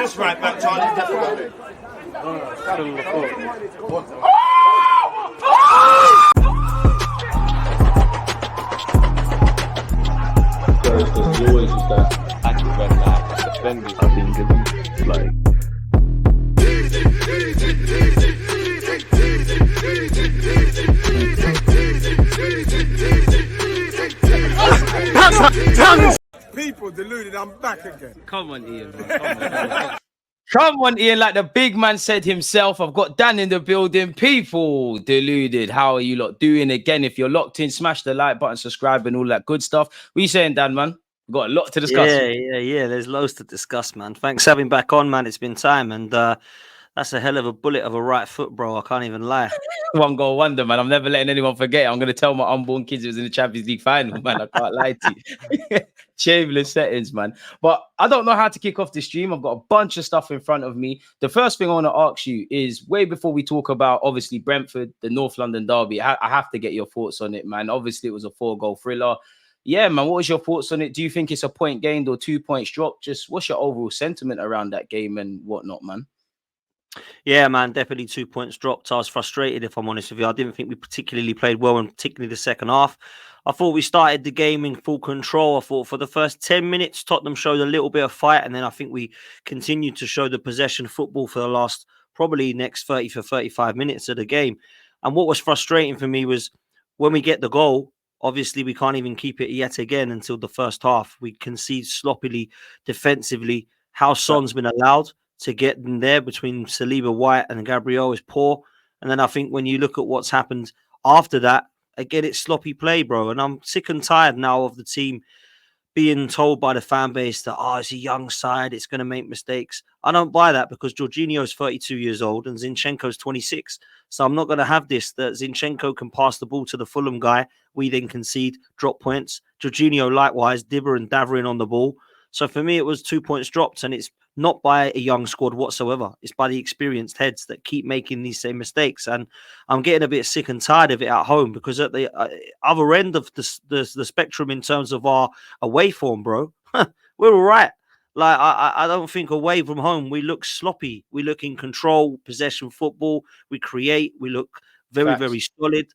That's right, back Charlie. That's right. There's always just that active red line defending. I think it's like. People deluded, I'm back again. Come on, Ian, bro. Come on, Ian. Like the big man said himself, I've got Dan in the building. People deluded. How are you lot doing? Again, if you're locked in, smash the like button, subscribe, and all that good stuff. What are you saying, Dan, man? We've got a lot to discuss. Yeah. There's loads to discuss, man. Thanks for having back on, man. It's been time. And that's a hell of a bullet of a right foot, bro. I can't even lie. One goal wonder, man. I'm never letting anyone forget. I'm going to tell my unborn kids it was in the Champions League final, man. I can't lie to you. Shameless settings, man. But I don't know how to kick off the stream. I've got a bunch of stuff in front of me. The first thing I want to ask you is, way before we talk about, obviously, Brentford, the North London derby, I have to get your thoughts on it, man. Obviously, it was a 4-goal thriller. Yeah, man, what was your thoughts on it? Do you think it's a point gained or 2 points dropped? Just what's your overall sentiment around that game and whatnot, man? Yeah, man, definitely 2 points dropped. I was frustrated, if I'm honest with you. I didn't think we particularly played well, and particularly the second half. I thought we started the game in full control. I thought for the first 10 minutes, Tottenham showed a little bit of fight, and then I think we continued to show the possession football for the last probably next 30 to 35 minutes of the game. And what was frustrating for me was when we get the goal, obviously we can't even keep it yet again until the first half. We concede sloppily defensively. How Son's been allowed to get in there between Saliba, White and Gabriel is poor. And then I think when you look at what's happened after that, again, it's sloppy play, bro. And I'm sick and tired now of the team being told by the fan base that, it's a young side, it's going to make mistakes. I don't buy that, because Jorginho's 32 years old and Zinchenko's 26. So I'm not going to have this, that Zinchenko can pass the ball to the Fulham guy. We then concede, drop points. Jorginho likewise, dibber and davering on the ball. So for me, it was 2 points dropped, and it's not by a young squad whatsoever. It's by the experienced heads that keep making these same mistakes. And I'm getting a bit sick and tired of it at home, because at the other end of the spectrum in terms of our away form, bro, we're all right. Like, I don't think away from home, we look sloppy. We look in control, possession football. We create. We look very, very solid.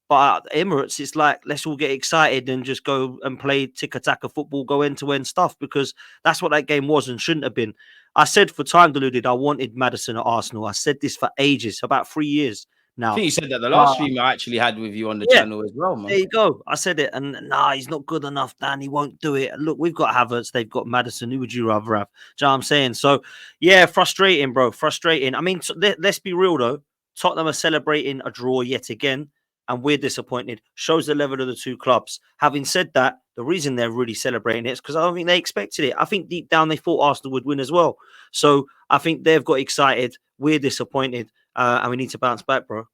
But at Emirates, it's like, let's all get excited and just go and play tick-a-tack of football, go end-to-end stuff, because that's what that game was and shouldn't have been. I said for time deluded, I wanted Maddison at Arsenal. I said this for ages, about 3 years now. I think you said that the last stream I actually had with you on the channel as well, man. There you go. I said it. And he's not good enough, Dan. He won't do it. Look, we've got Havertz. They've got Maddison. Who would you rather have? Do you know what I'm saying? So, yeah, frustrating, bro. Frustrating. I mean, let's be real, though. Tottenham are celebrating a draw yet again, and we're disappointed. Shows the level of the two clubs. Having said that, the reason they're really celebrating it is because I don't think they expected it. I think deep down they thought Arsenal would win as well. So I think they've got excited. We're disappointed, and we need to bounce back, bro.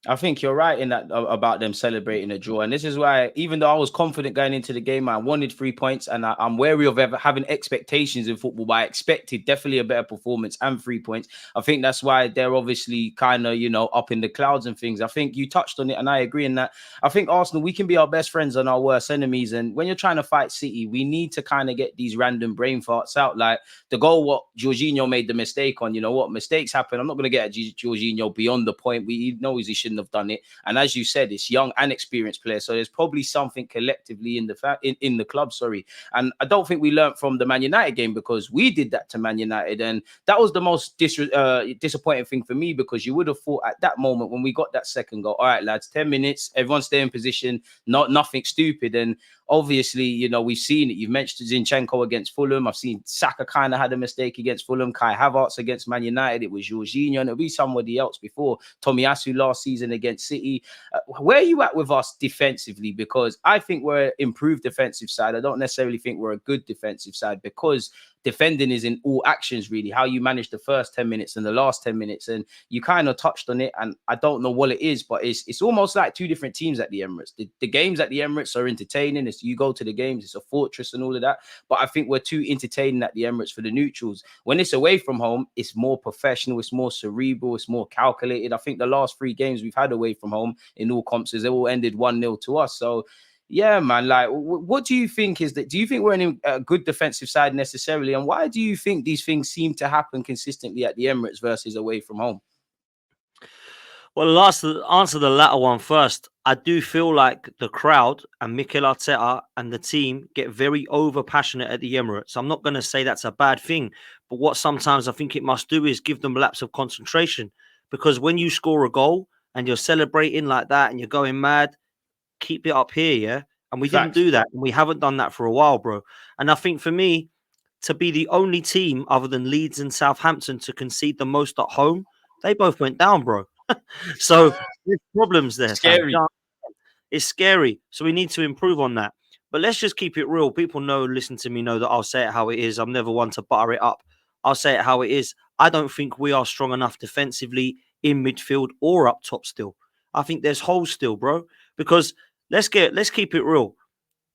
I think you're right in that about them celebrating a draw. And this is why, even though I was confident going into the game, I wanted 3 points, and I'm wary of ever having expectations in football, but I expected definitely a better performance and 3 points. I think that's why they're obviously kind of, up in the clouds and things. I think you touched on it, and I agree in that. I think Arsenal, we can be our best friends and our worst enemies. And when you're trying to fight City, we need to kind of get these random brain farts out. Like the goal, what Jorginho made the mistake on, mistakes happen. I'm not going to get at Jorginho beyond the point. He knows he shouldn't have done it, and as you said, it's young and experienced players, so there's probably something collectively in the club, and I don't think we learned from the Man United game, because we did that to Man United, and that was the most disappointing thing for me, because you would have thought at that moment when we got that second goal, all right lads, 10 minutes, everyone stay in position, nothing stupid. And obviously, we've seen it. You've mentioned Zinchenko against Fulham. I've seen Xhaka kind of had a mistake against Fulham. Kai Havertz against Man United. It was Jorginho, and it'll be somebody else before. Tomiyasu last season against City. Where are you at with us defensively? Because I think we're an improved defensive side. I don't necessarily think we're a good defensive side, because defending is in all actions, really, how you manage the first 10 minutes and the last 10 minutes. And you kind of touched on it, and I don't know what it is, but it's almost like two different teams at the Emirates. The games at the Emirates are entertaining. You go to the games, it's a fortress and all of that. But I think we're too entertaining at the Emirates for the neutrals. When it's away from home, it's more professional, it's more cerebral, it's more calculated. I think the last 3 games we've had away from home in all comps, they all ended 1-0 to us. So Yeah, man. Like, what do you think is that? Do you think we're in a good defensive side necessarily? And why do you think these things seem to happen consistently at the Emirates versus away from home? Well, answer the latter one first. I do feel like the crowd and Mikel Arteta and the team get very over passionate at the Emirates. I'm not going to say that's a bad thing, but what sometimes I think it must do is give them a lapse of concentration, because when you score a goal and you're celebrating like that and you're going mad, keep it up here, yeah. And we didn't Facts. do that, and we haven't done that for a while, bro. And I think for me, to be the only team other than Leeds and Southampton to concede the most at home, they both went down, bro. So there's problems there, fam. Scary. It's scary. So we need to improve on that. But let's just keep it real. People listen to me, know that I'll say it how it is. I'm never one to butter it up. I'll say it how it is. I don't think we are strong enough defensively in midfield or up top still. I think there's holes still, bro. Because let's keep it real.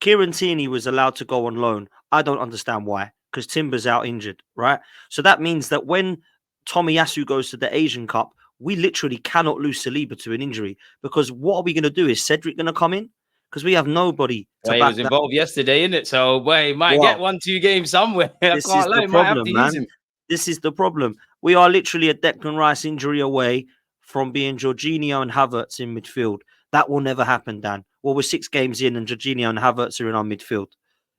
Kieran Tierney was allowed to go on loan. I don't understand why, because Timber's out injured, right? So that means that when Tomiyasu goes to the Asian Cup, we literally cannot lose Saliba to an injury, because what are we going to do? Is Cedric going to come in? Because we have nobody to Well, he back was that. involved yesterday, innit? So, boy, he might get 1-2 games somewhere. I This is can't lie, the might have problem, to man. use him. This is the problem. We are literally a Declan Rice injury away from being Jorginho and Havertz in midfield. That will never happen, Dan. Well, we're 6 games in and Jorginho and Havertz are in our midfield.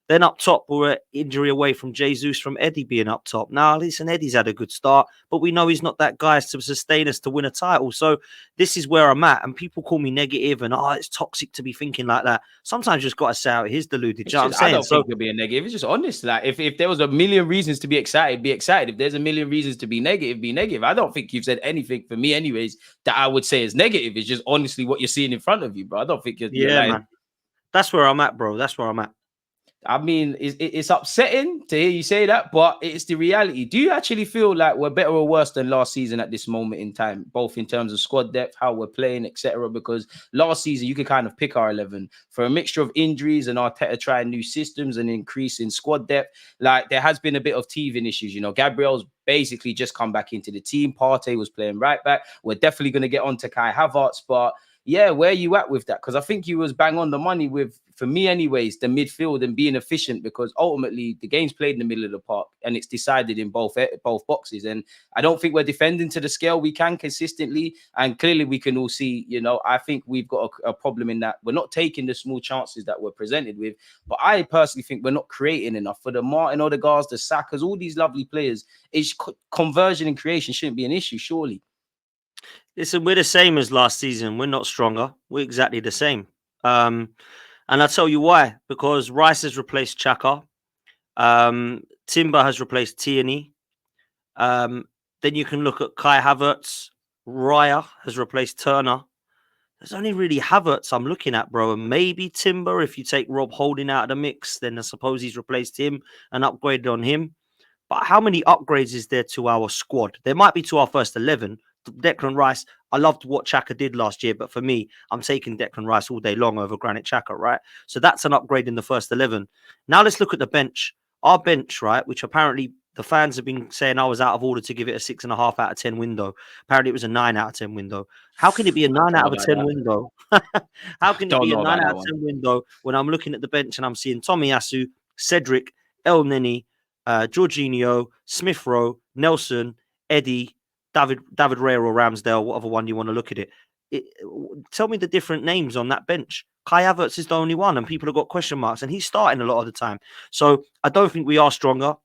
Then up top, we're injury away from Jesus, from Eddie being up top. Now, listen, Eddie's had a good start, but we know he's not that guy to sustain us to win a title. So this is where I'm at. And people call me negative and, it's toxic to be thinking like that. Sometimes you just got to say it is deluded. Do you know what I'm saying? I don't think you'll be a negative. It's just honest. Like, if there was a million reasons to be excited, be excited. If there's a million reasons to be negative. I don't think you've said anything for me, anyways, that I would say is negative. It's just honestly what you're seeing in front of you, bro. I don't think you're lying. Man. That's where I'm at, bro. That's where I'm at. I mean, it's upsetting to hear you say that, but it's the reality. Do you actually feel like we're better or worse than last season at this moment in time, both in terms of squad depth, how we're playing, etc.? Because last season, you could kind of pick our 11 for a mixture of injuries and Arteta trying new systems and increasing squad depth. Like, there has been a bit of teething issues. You know, Gabriel's basically just come back into the team. Partey was playing right back. We're definitely going to get on to Kai Havertz, but yeah, where are you at with that? Because I think you was bang on the money with, for me anyways, the midfield and being efficient, because ultimately the game's played in the middle of the park and it's decided in both boxes. And I don't think we're defending to the scale we can consistently. And clearly we can all see, you know, I think we've got a problem in that we're not taking the small chances that we're presented with. But I personally think we're not creating enough. For the Martin Odegaards, the Sakas, all these lovely players, it's conversion and creation shouldn't be an issue, surely. Listen, we're the same as last season. We're not stronger. We're exactly the same. And I'll tell you why. Because Rice has replaced Xhaka. Timber has replaced Tierney. Then you can look at Kai Havertz. Raya has replaced Turner. There's only really Havertz I'm looking at, bro. And maybe Timber, if you take Rob Holding out of the mix, then I suppose he's replaced him and upgraded on him. But how many upgrades is there to our squad? There might be to our first 11. Declan Rice, I loved what Xhaka did last year, but for me, I'm taking Declan Rice all day long over Granit Xhaka, right? So that's an upgrade in the first 11. Now let's look at the bench. Our bench, right, which apparently the fans have been saying I was out of order to give it a 6.5 out of 10 window. Apparently it was a 9 out of 10 window. How can it be a 9 out of 10 window? How can it be a 9 out of 10 window when I'm looking at the bench and I'm seeing Tomiyasu, Cedric, El Neni, Jorginho, Smith Rowe, Nelson, Eddie, David Raya or Ramsdale, whatever one you want to look at it. Tell me the different names on that bench. Kai Havertz is the only one, and people have got question marks, and he's starting a lot of the time. So I don't think we are stronger.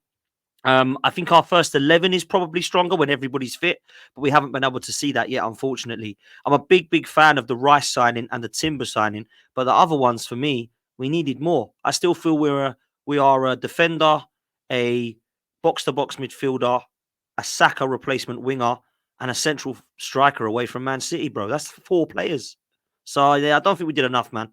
I think our first 11 is probably stronger when everybody's fit, but we haven't been able to see that yet, unfortunately. I'm a big fan of the Rice signing and the Timber signing, but the other ones, for me, we needed more. I still feel we are a defender, a box-to-box midfielder, a Saka replacement winger, and a central striker away from Man City, bro. That's 4 players. So, yeah, I don't think we did enough, man.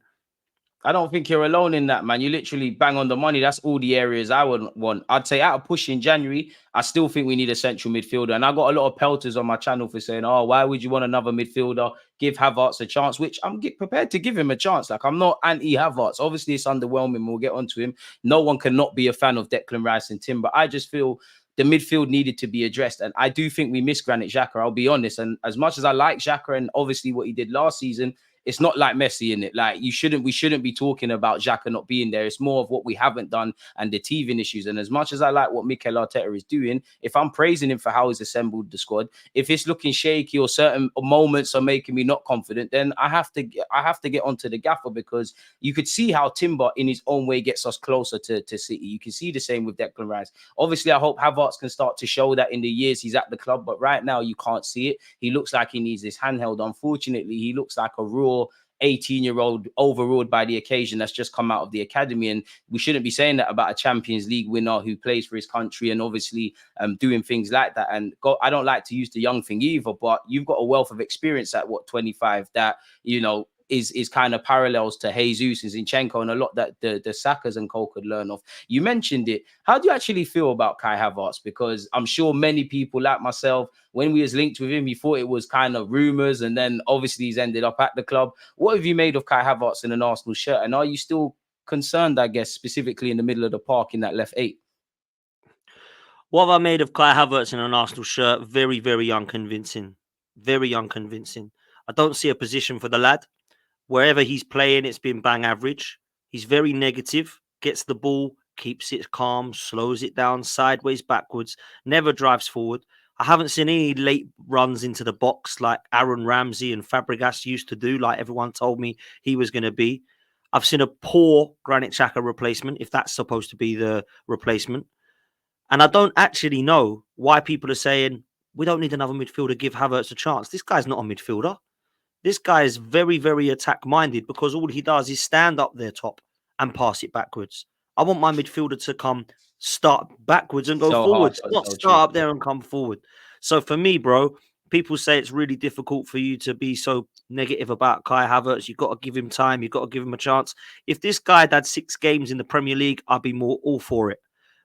I don't think you're alone in that, man. You literally bang on the money. That's all the areas I would want. I'd say out of push in January, I still think we need a central midfielder. And I got a lot of pelters on my channel for saying, oh, why would you want another midfielder? Give Havertz a chance, which I'm prepared to give him a chance. Like, I'm not anti-Havertz. Obviously, it's underwhelming. We'll get onto him. No one cannot be a fan of Declan Rice and Timber. I just feel the midfield needed to be addressed. And I do think we missed Granit Xhaka, I'll be honest. And as much as I like Xhaka and obviously what he did last season, it's not like Messi in it. Like we shouldn't be talking about Xhaka not being there. It's more of what we haven't done and the teething issues. And as much as I like what Mikel Arteta is doing, if I'm praising him for how he's assembled the squad, if it's looking shaky or certain moments are making me not confident, then I have to get onto the gaffer, because you could see how Timber in his own way gets us closer to City. You can see the same with Declan Rice. Obviously, I hope Havertz can start to show that in the years he's at the club, but right now you can't see it. He looks like he needs this handheld. Unfortunately, he looks like a raw 18-year-old overruled by the occasion that's just come out of the academy. And we shouldn't be saying that about a Champions League winner who plays for his country and obviously doing things like that. And I don't like to use the young thing either, but you've got a wealth of experience at 25 that, you know, is kind of parallels to Jesus and Zinchenko and a lot that the Sakas and Co could learn of. You mentioned it. How do you actually feel about Kai Havertz? Because I'm sure many people like myself, when we was linked with him, we thought it was kind of rumours, and then obviously he's ended up at the club. What have you made of Kai Havertz in an Arsenal shirt? And are you still concerned, I guess, specifically in the middle of the park in that left 8? What have I made of Kai Havertz in an Arsenal shirt? Very, very unconvincing. Very unconvincing. I don't see a position for the lad. Wherever he's playing, it's been bang average. He's very negative, gets the ball, keeps it calm, slows it down, sideways, backwards, never drives forward. I haven't seen any late runs into the box like Aaron Ramsey and Fabregas used to do, like everyone told me he was going to be. I've seen a poor Granit Xhaka replacement, if that's supposed to be the replacement. And I don't actually know why people are saying, we don't need another midfielder, give Havertz a chance. This guy's not a midfielder. This guy is very, very attack-minded, because all he does is stand up there top and pass it backwards. I want my midfielder to come start backwards and go forwards, not start up there and come forward. So for me, bro, people say it's really difficult for you to be so negative about Kai Havertz. You've got to give him time. You've got to give him a chance. If this guy had 6 games in the Premier League, I'd be more all for it.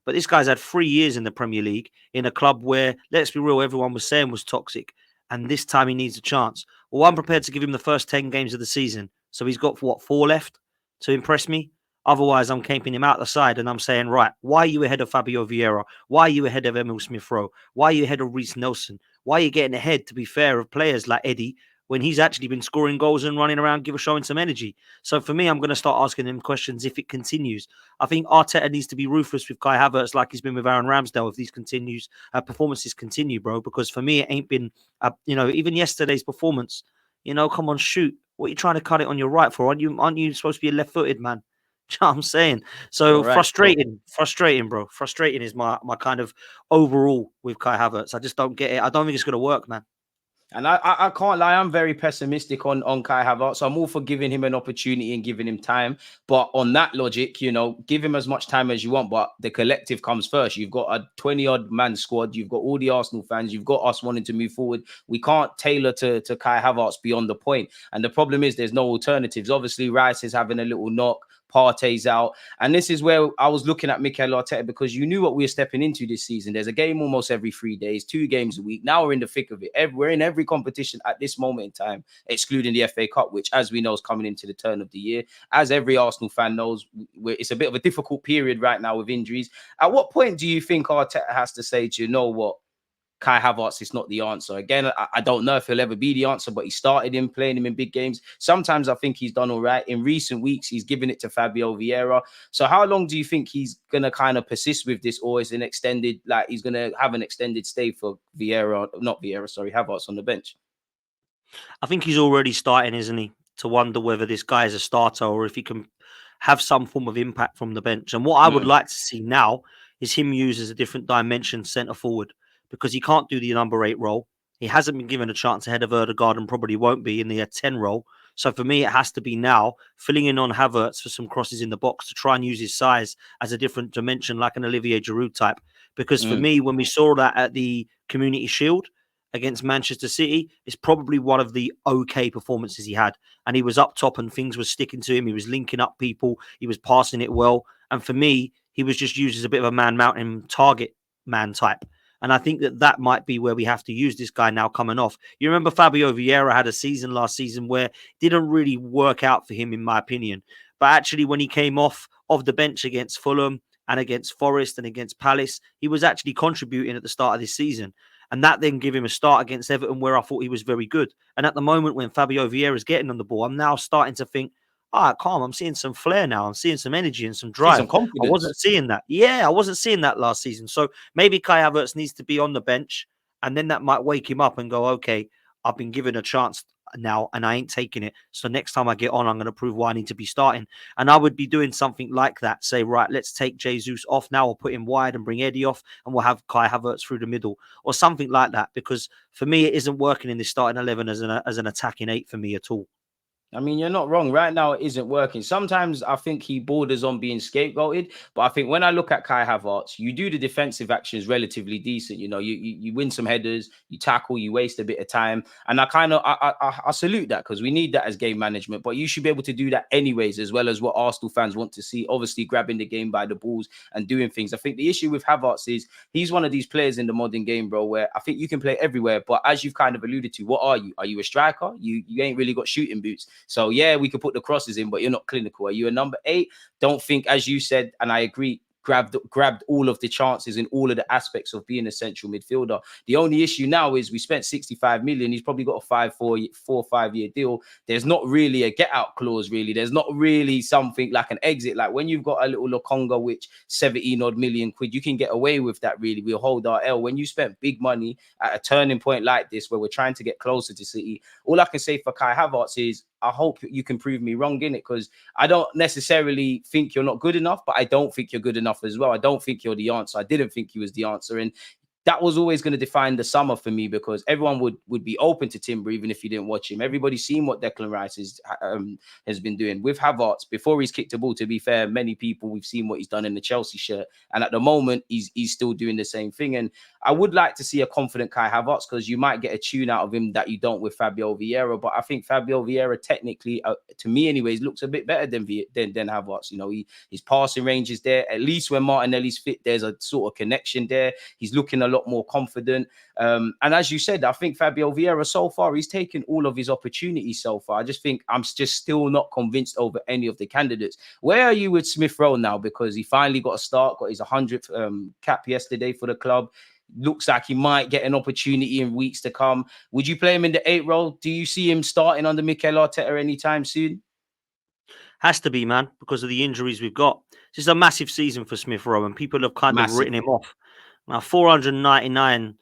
But this guy's had 3 years in the Premier League in a club where, let's be real, everyone was saying was toxic. And this time he needs a chance. Well, I'm prepared to give him the first 10 games of the season. So he's got, 4 left to impress me? Otherwise, I'm keeping him out the side and I'm saying, right, why are you ahead of Fabio Vieira? Why are you ahead of Emil Smith-Rowe? Why are you ahead of Reece Nelson? Why are you getting ahead, to be fair, of players like Eddie when he's actually been scoring goals and running around, showing some energy? So for me, I'm going to start asking him questions if it continues. I think Arteta needs to be ruthless with Kai Havertz like he's been with Aaron Ramsdale if these performances continue, bro. Because for me, it ain't been, even yesterday's performance, come on, shoot. What are you trying to cut it on your right for? Aren't you supposed to be a left-footed man? Do you know what I'm saying? So right, frustrating, bro. Frustrating is my kind of overall with Kai Havertz. I just don't get it. I don't think it's going to work, man. And I can't lie, I'm very pessimistic on Kai Havertz. So I'm all for giving him an opportunity and giving him time. But on that logic, give him as much time as you want, but the collective comes first. You've got a 20-odd man squad. You've got all the Arsenal fans. You've got us wanting to move forward. We can't tailor to Kai Havertz beyond the point. And the problem is there's no alternatives. Obviously, Rice is having a little knock. Partey's out. And this is where I was looking at Mikel Arteta, because you knew what we were stepping into this season. There's a game almost every 3 days, 2 games a week. Now we're in the thick of it. We're in every competition at this moment in time, excluding the FA Cup, which, as we know, is coming into the turn of the year. As every Arsenal fan knows, it's a bit of a difficult period right now with injuries. At what point do you think Arteta has to say, do you know what? Kai Havertz is not the answer. Again, I don't know if he'll ever be the answer, but he started him, playing him in big games. Sometimes I think he's done all right. In recent weeks, he's given it to Fabio Vieira. So how long do you think he's going to kind of persist with this, or is an extended, like he's going to have an extended stay for Havertz on the bench? I think he's already starting, isn't he? To wonder whether this guy is a starter or if he can have some form of impact from the bench. And what I would like to see now is him used as a different dimension centre forward, because he can't do the number 8 role. He hasn't been given a chance ahead of Ødegaard and probably won't be in the 10 role. So for me, it has to be now filling in on Havertz for some crosses in the box to try and use his size as a different dimension, like an Olivier Giroud type. Because for me, when we saw that at the Community Shield against Manchester City, it's probably one of the okay performances he had. And he was up top and things were sticking to him. He was linking up people. He was passing it well. And for me, he was just used as a bit of a man-mountain target man type. And I think that might be where we have to use this guy now coming off. You remember Fabio Vieira had a season last season where it didn't really work out for him, in my opinion. But actually, when he came off of the bench against Fulham and against Forest and against Palace, he was actually contributing at the start of this season. And that then gave him a start against Everton where I thought he was very good. And at the moment when Fabio Vieira's getting on the ball, I'm now starting to think, all right, calm. I'm seeing some flair now. I'm seeing some energy and some See drive. some confidence. I wasn't seeing that. Yeah, I wasn't seeing that last season. So maybe Kai Havertz needs to be on the bench, and then that might wake him up and go, okay, I've been given a chance now and I ain't taking it. So next time I get on, I'm going to prove why I need to be starting. And I would be doing something like that. Say, right, let's take Jesus off now or put him wide and bring Eddie off and we'll have Kai Havertz through the middle or something like that. Because for me, it isn't working in this starting 11 as an attacking 8 for me at all. I mean, you're not wrong. Right now, it isn't working. Sometimes I think he borders on being scapegoated. But I think when I look at Kai Havertz, you do the defensive actions relatively decent. You know, you win some headers, you tackle, you waste a bit of time. And I salute that because we need that as game management. But you should be able to do that anyways, as well as what Arsenal fans want to see. Obviously, grabbing the game by the balls and doing things. I think the issue with Havertz is he's one of these players in the modern game, bro, where I think you can play everywhere. But as you've kind of alluded to, what are you? Are you a striker? You ain't really got shooting boots. So, yeah, we could put the crosses in, but you're not clinical. Are you a number 8? Don't think, as you said, and I agree, grabbed all of the chances in all of the aspects of being a central midfielder. The only issue now is we spent 65 million. He's probably got a 4 or 5 year deal. There's not really a get out clause, really. There's not really something like an exit. Like when you've got a little Lokonga, which 17 odd million quid, you can get away with that, really. We'll hold our L. When you spent big money at a turning point like this, where we're trying to get closer to City, all I can say for Kai Havertz is I hope you can prove me wrong in it, because I don't necessarily think you're not good enough, but I don't think you're good enough as well. I don't think you're the answer. I didn't think he was the answer. And that was always going to define the summer for me, because everyone would be open to Timber even if you didn't watch him. Everybody's seen what Declan Rice has been doing with Havertz before he's kicked the ball. To be fair, many people, we've seen what he's done in the Chelsea shirt, and at the moment he's still doing the same thing. And I would like to see a confident Kai Havertz, because you might get a tune out of him that you don't with Fabio Vieira. But I think Fabio Vieira technically, to me anyways, looks a bit better than Havertz. You know, his passing range is there. At least when Martinelli's fit, there's a sort of connection there. He's looking a lot more confident. And as you said, I think Fabio Vieira so far, he's taken all of his opportunities so far. I just think I'm just still not convinced over any of the candidates. Where are you with Smith Rowe now? Because he finally got a start, got his 100th cap yesterday for the club. Looks like he might get an opportunity in weeks to come. Would you play him in the 8 role? Do you see him starting under Mikel Arteta anytime soon? Has to be, man, because of the injuries we've got. This is a massive season for Smith Rowe, and people have kind of written him off. Now, 499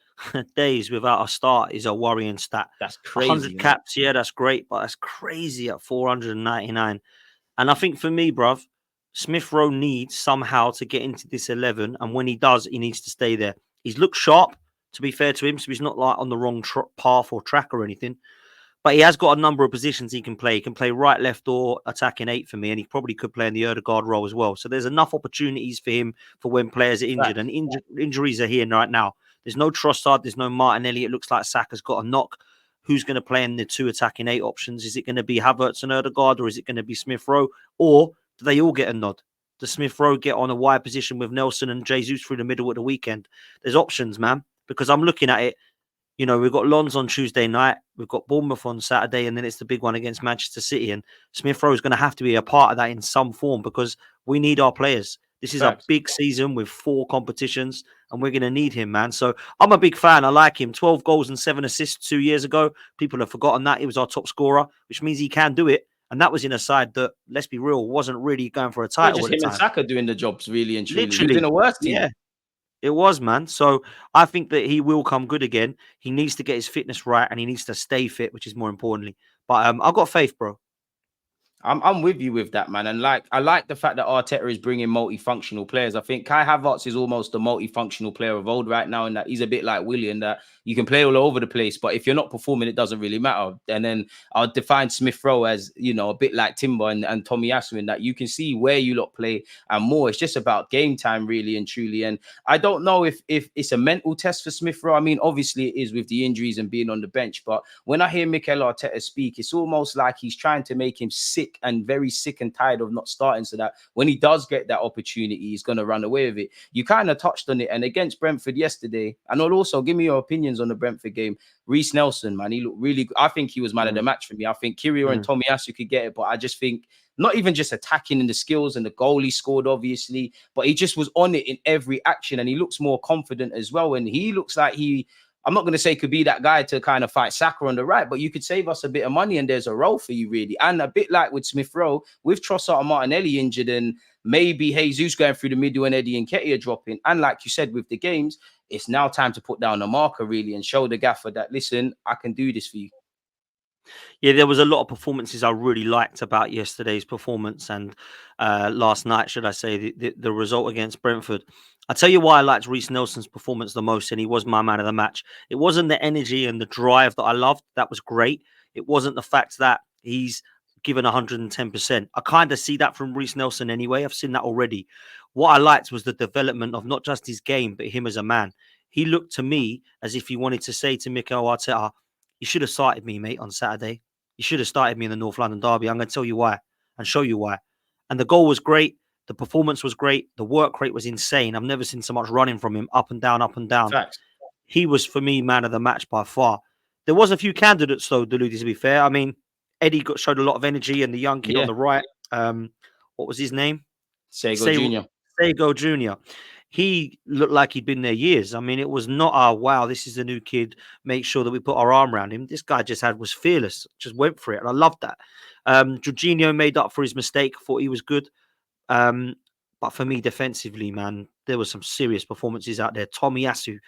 days without a start is a worrying stat. That's crazy. 100 caps, yeah, that's great, but that's crazy at 499. And I think for me, bruv, Smith Rowe needs somehow to get into this 11, and when he does, he needs to stay there. He's looked sharp, to be fair to him, so he's not like on the wrong path or track or anything. But he has got a number of positions he can play. He can play right, left, or attacking 8 for me, and he probably could play in the Ødegaard role as well. So there's enough opportunities for him for when players are injured, and injuries are here right now. There's no Trossard, there's no Martinelli. It looks like Saka's got a knock. Who's going to play in the 2 attacking 8 options? Is it going to be Havertz and Ødegaard, or is it going to be Smith Rowe? Or do they all get a nod? Does Smith Rowe get on a wide position with Nelson and Jesus through the middle at the weekend? There's options, man, because I'm looking at it. You know, we've got Lons on Tuesday night. We've got Bournemouth on Saturday, and then it's the big one against Manchester City. And Smith Rowe is going to have to be a part of that in some form, because we need our players. This is a big season with 4 competitions, and we're going to need him, man. So I'm a big fan. I like him. 12 goals and 7 assists 2 years ago. People have forgotten that. He was our top scorer, which means he can do it. And that was in a side that, let's be real, wasn't really going for a title. Just him and Saka doing the jobs, really and truly. Literally. He was in a worse team. Yeah. It was, man. So I think that he will come good again. He needs to get his fitness right, and he needs to stay fit, which is more importantly. But I've got faith, bro. I'm with you with that, man. And I like the fact that Arteta is bringing multifunctional players. I think Kai Havertz is almost the multifunctional player of old right now, in that he's a bit like Willian, that you can play all over the place, but if you're not performing, it doesn't really matter. And then I'll define Smith Rowe as, you know, a bit like Timber and Tomiyasu, in that you can see where you lot play and more. It's just about game time, really and truly. And I don't know if it's a mental test for Smith Rowe. I mean, obviously it is with the injuries and being on the bench, but when I hear Mikel Arteta speak, it's almost like he's trying to make him sick and very sick and tired of not starting, so that when he does get that opportunity, he's going to run away with it. You kind of touched on it. And against Brentford yesterday, and I'll also give me your opinions on the Brentford game. Reece Nelson, man, he looked really good. I think he was man of the match for me. I think Kiwior and Tomiyasu could get it, but I just think not even just attacking in the skills and the goal he scored, obviously, but he just was on it in every action, and he looks more confident as well. And he looks like I'm not going to say could be that guy to kind of fight Saka on the right, but you could save us a bit of money and there's a role for you really. And a bit like with Smith Rowe, with Trossard and Martinelli injured and maybe Jesus going through the middle and Eddie and Nketiah dropping. And like you said, with the games, it's now time to put down a marker really and show the gaffer that, listen, I can do this for you. Yeah, there was a lot of performances I really liked about yesterday's performance and last night, should I say, the result against Brentford. I'll tell you why I liked Reece Nelson's performance the most, and he was my man of the match. It wasn't the energy and the drive that I loved. That was great. It wasn't the fact that he's given 110%. I kind of see that from Reece Nelson anyway. I've seen that already. What I liked was the development of not just his game, but him as a man. He looked to me as if he wanted to say to Mikel Arteta, you should have started me, mate, on Saturday. You should have started me in the North London derby. I'm going to tell you why and show you why. And the goal was great. The performance was great. The work rate was insane. I've never seen so much running from him, up and down, up and down. Facts. He was, for me, man of the match by far. There was a few candidates, though, Deluded, to be fair. I mean, Eddie showed a lot of energy, and the young kid on the right, what was his name? Sego Jr. Sego Jr. He looked like he'd been there years. I mean, it was not, wow, this is a new kid. Make sure that we put our arm around him. This guy was fearless, just went for it. And I loved that. Jorginho made up for his mistake. Thought he was good. But for me, defensively, man, there were some serious performances out there. Tomiyasu,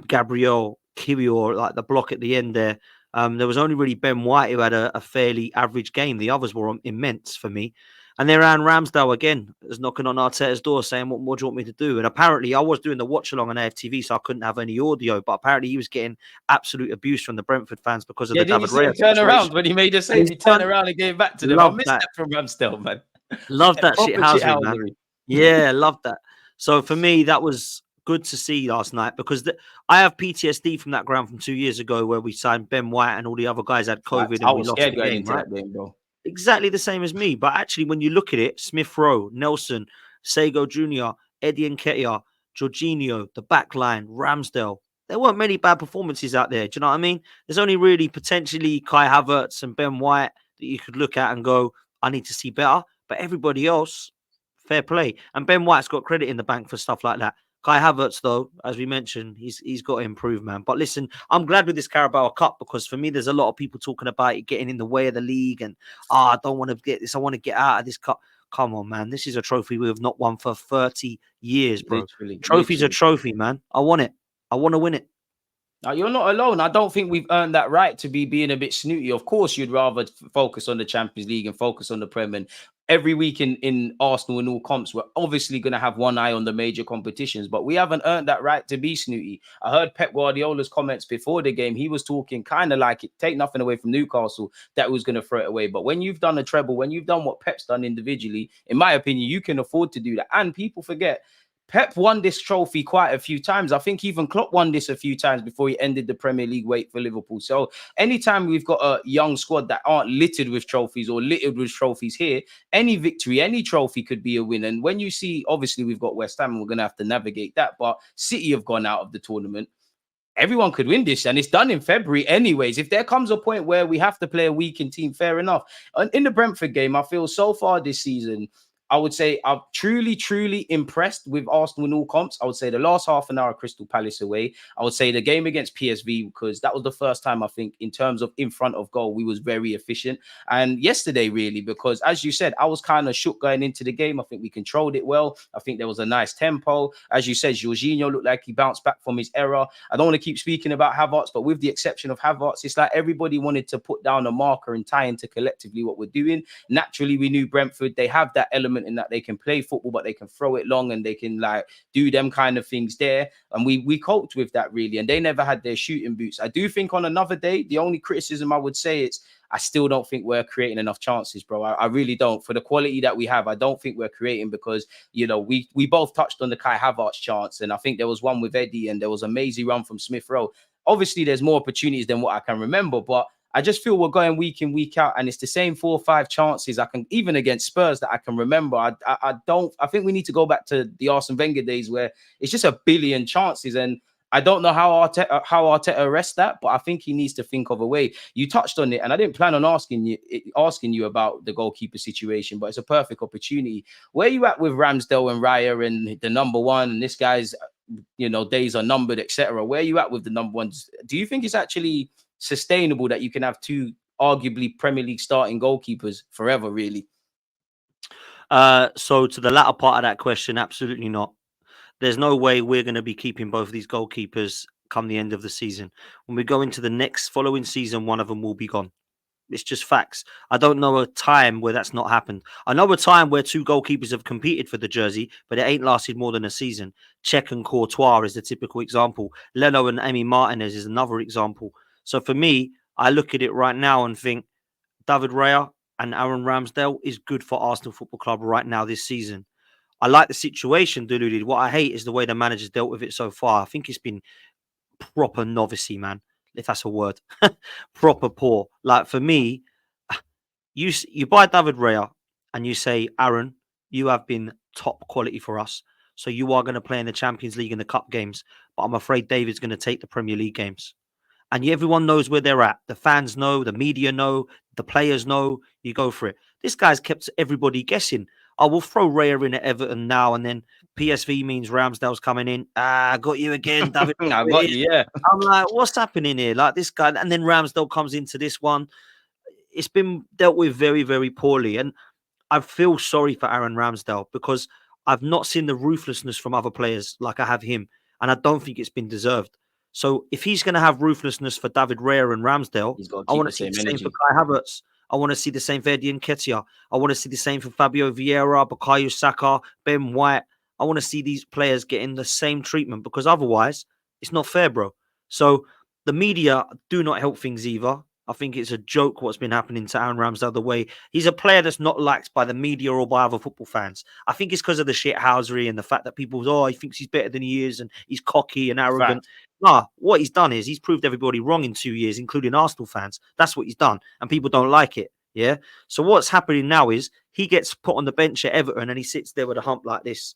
Gabriel, Kiwior, like the block at the end there. There was only really Ben White who had a fairly average game. The others were immense for me. And then Aaron Ramsdale again was knocking on Arteta's door saying, what more do you want me to do? And apparently I was doing the watch along on AFTV, so I couldn't have any audio. But apparently he was getting absolute abuse from the Brentford fans because of the David Raya turn around when he made a save. He turned around and gave back to them. I missed that from Ramsdale, man. Love that shit housing, man. Yeah, love that. So for me, that was good to see last night because I have PTSD from that ground from 2 years ago where we signed Ben White and all the other guys had COVID and we lost the game, right? Bro. Exactly the same as me. But actually, when you look at it, Smith Rowe, Nelson, Sego Jr., Eddie Nketiah, Jorginho, the back line, Ramsdale, there weren't many bad performances out there. Do you know what I mean? There's only really potentially Kai Havertz and Ben White that you could look at and go, I need to see better. But everybody else, fair play. And Ben White's got credit in the bank for stuff like that. Kai Havertz, though, as we mentioned, he's got to improve, man. But listen, I'm glad with this Carabao Cup because for me, there's a lot of people talking about it getting in the way of the league and, I don't want to get this. I want to get out of this cup. Come on, man. This is a trophy we have not won for 30 years, bro. Trophy's a trophy, man. I want it. I want to win it. Now, you're not alone. I don't think we've earned that right to be being a bit snooty. Of course, you'd rather focus on the Champions League and focus on the Prem. And every week in Arsenal and all comps, we're obviously going to have one eye on the major competitions, but we haven't earned that right to be snooty. I heard Pep Guardiola's comments before the game. He was talking kind of like, take nothing away from Newcastle, that was going to throw it away. But when you've done a treble, when you've done what Pep's done individually, in my opinion, you can afford to do that. And people forget, Pep won this trophy quite a few times. I think even Klopp won this a few times before he ended the Premier League wait for Liverpool. So anytime we've got a young squad that aren't littered with trophies or littered with trophies here, any victory, any trophy could be a win. And when you see, obviously we've got West Ham and we're going to have to navigate that, but City have gone out of the tournament. Everyone could win this, and it's done in February anyways. If there comes a point where we have to play a weakened team, fair enough. And in the Brentford game, I feel so far this season, I would say I'm truly impressed with Arsenal in all comps. I would say the last half an hour at Crystal Palace away. I would say the game against PSV, because that was the first time I think in terms of in front of goal, we was very efficient. And yesterday, really, because as you said, I was kind of shook going into the game. I think we controlled it well. I think there was a nice tempo. As you said, Jorginho looked like he bounced back from his error. I don't want to keep speaking about Havertz, but with the exception of Havertz, it's like everybody wanted to put down a marker and tie into collectively what we're doing. Naturally, we knew Brentford, they have that element in that they can play football, but they can throw it long and they can like do them kind of things there. And we coped with that really. And they never had their shooting boots. I do think on another day, the only criticism I would say is I still don't think we're creating enough chances, bro. I really don't. For the quality that we have, I don't think we're creating because, you know, we both touched on the Kai Havertz chance. And I think there was one with Eddie and there was a mazy run from Smith Rowe. Obviously, there's more opportunities than what I can remember, but I just feel we're going week in, week out, and it's the same 4 or 5 chances I can, even against Spurs, that I can remember. I think we need to go back to the Arsene Wenger days where it's just a billion chances, and I don't know how Arteta arrests that, but I think he needs to think of a way. You touched on it, and I didn't plan on asking you about the goalkeeper situation, but it's a perfect opportunity. Where are you at with Ramsdale and Raya and the number one, and this guy's days are numbered, etc. Where are you at with the number ones? Do you think it's actually sustainable that you can have two arguably Premier League starting goalkeepers forever, really? So to the latter part of that question, absolutely not. There's no way we're going to be keeping both of these goalkeepers come the end of the season. When we go into the next following season, one of them will be gone. It's just facts. I don't know a time where that's not happened. I know a time where two goalkeepers have competed for the jersey, but it ain't lasted more than a season. Cech and Courtois is the typical example. Leno and Emi Martinez is another example. So for me, I look at it right now and think David Raya and Aaron Ramsdale is good for Arsenal Football Club right now this season. I like the situation, Deluded. What I hate is the way the manager's dealt with it so far. I think it's been proper novice-y, man, if that's a word. Proper poor. Like, for me, you buy David Raya and you say, Aaron, you have been top quality for us. So you are going to play in the Champions League and the Cup games. But I'm afraid David's going to take the Premier League games. And everyone knows where they're at. The fans know, the media know, the players know. You go for it. This guy's kept everybody guessing. I will throw Raya in at Everton now, and then PSV means Ramsdale's coming in. I got you again, David. I got you, yeah. I'm like, what's happening here? Like, this guy, and then Ramsdale comes into this one. It's been dealt with very, very poorly. And I feel sorry for Aaron Ramsdale because I've not seen the ruthlessness from other players like I have him. And I don't think it's been deserved. So if he's going to have ruthlessness for David Raya and Ramsdale, I want to see the same for Kai Havertz. I want to see the same for Eddie Nketiah. I want to see the same for Fabio Vieira, Bukayo Saka, Ben White. I want to see these players getting the same treatment because otherwise it's not fair, bro. So the media do not help things either. I think it's a joke what's been happening to Aaron Ramsdale the way he's a player that's not liked by the media or by other football fans. I think it's because of the shithousery and the fact that people, he thinks he's better than he is and he's cocky and arrogant. Fact. Nah, what he's done is he's proved everybody wrong in 2 years, including Arsenal fans. That's what he's done. And people don't like it. Yeah. So what's happening now is he gets put on the bench at Everton and he sits there with a hump like this.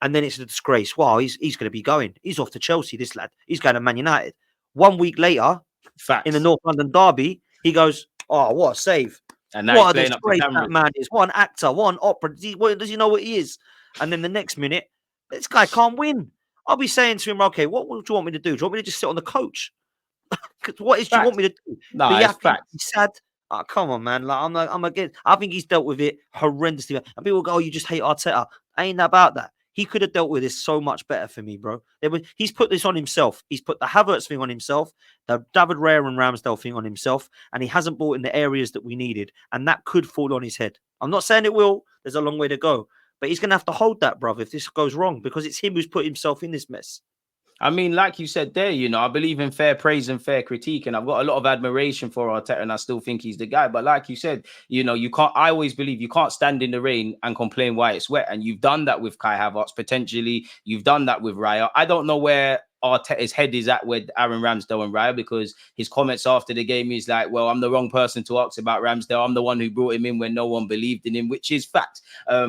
And then it's a disgrace. Wow, he's going to be going. He's off to Chelsea, this lad. He's going to Man United. 1 week later, Facts. in the North London derby, he goes, oh, what a save. And now what he's a playing up the disgrace camera. that man is. What an actor. What an opera. Does he know what he is? And then the next minute, this guy can't win. I'll be saying to him, okay, what do you want me to do? Do you want me to just sit on the coach? What do you want me to do? No, be it's happy, fact. be sad? Oh, come on, man. Like, I'm against. I think he's dealt with it horrendously. And people go, oh, you just hate Arteta. Ain't about that. He could have dealt with this so much better for me, bro. He's put this on himself. He's put the Havertz thing on himself, the David Raya and Ramsdale thing on himself, and he hasn't brought in the areas that we needed. And that could fall on his head. I'm not saying it will. There's a long way to go. But he's going to have to hold that, bruv, if this goes wrong, because it's him who's put himself in this mess. I mean, like you said there, I believe in fair praise and fair critique, and I've got a lot of admiration for Arteta, and I still think he's the guy. But like you said, you can't. I always believe you can't stand in the rain and complain why it's wet, and you've done that with Kai Havertz potentially. You've done that with Raya. I don't know where Arteta's head is at with Aaron Ramsdale and Raya, because his comments after the game is like, well, I'm the wrong person to ask about Ramsdale. I'm the one who brought him in when no one believed in him, which is fact.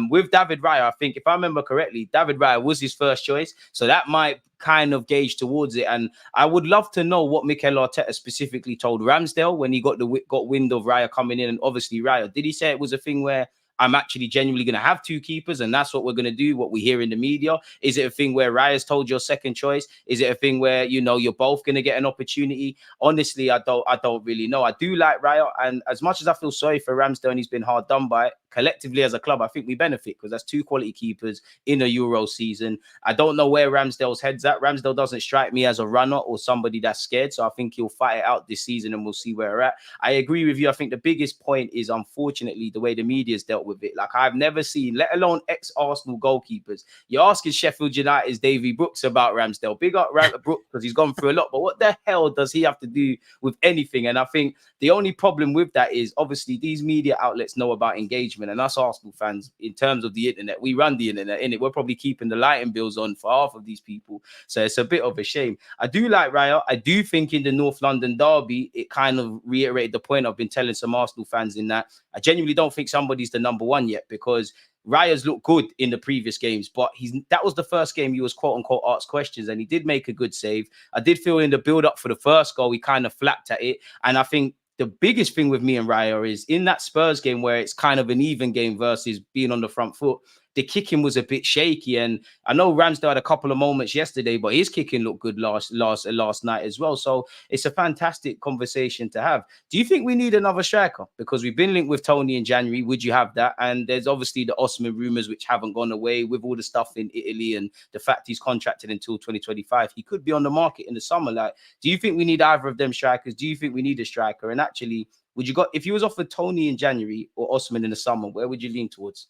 With David Raya, I think, if I remember correctly, David Raya was his first choice. So that might kind of gauge towards it. And I would love to know what Mikel Arteta specifically told Ramsdale when he got wind of Raya coming in. And obviously Raya, did he say it was a thing where I'm actually genuinely going to have two keepers and that's what we're going to do, what we hear in the media? Is it a thing where Raya's told your second choice? Is it a thing where, you're both going to get an opportunity? Honestly, I don't really know. I do like Raya, and as much as I feel sorry for Ramsdale and he's been hard done by, collectively as a club, I think we benefit because that's two quality keepers in a Euro season. I don't know where Ramsdale's head's at. Ramsdale doesn't strike me as a runner or somebody that's scared, so I think he'll fight it out this season and we'll see where we're at. I agree with you. I think the biggest point is, unfortunately, the way the media's dealt with it. Like, I've never seen, let alone ex-Arsenal goalkeepers. You're asking Sheffield United's Davy Brooks about Ramsdale. Big up Brooks because he's gone through a lot, but what the hell does he have to do with anything? And I think the only problem with that is, obviously, these media outlets know about engagement, and us Arsenal fans, in terms of the internet, we run the internet, innit? We're probably keeping the lighting bills on for half of these people. So it's a bit of a shame. I do like Raya. I do think in the North London derby, it kind of reiterated the point I've been telling some Arsenal fans, in that I genuinely don't think somebody's the number one yet, because Raya's looked good in the previous games, but that was the first game he was quote unquote asked questions, and he did make a good save. I did feel in the build up for the first goal, he kind of flapped at it. And I think the biggest thing with me and Raya is in that Spurs game where it's kind of an even game versus being on the front foot, the kicking was a bit shaky. And I know Ramsdale had a couple of moments yesterday, but his kicking looked good last night as well. So it's a fantastic conversation to have. Do you think we need another striker? Because we've been linked with Toney in January. Would you have that? And there's obviously the Osimhen rumours, which haven't gone away with all the stuff in Italy and the fact he's contracted until 2025. He could be on the market in the summer. Like, do you think we need either of them strikers? Do you think we need a striker? And actually, would you got if you was offered Toney in January or Osimhen in the summer, where would you lean towards?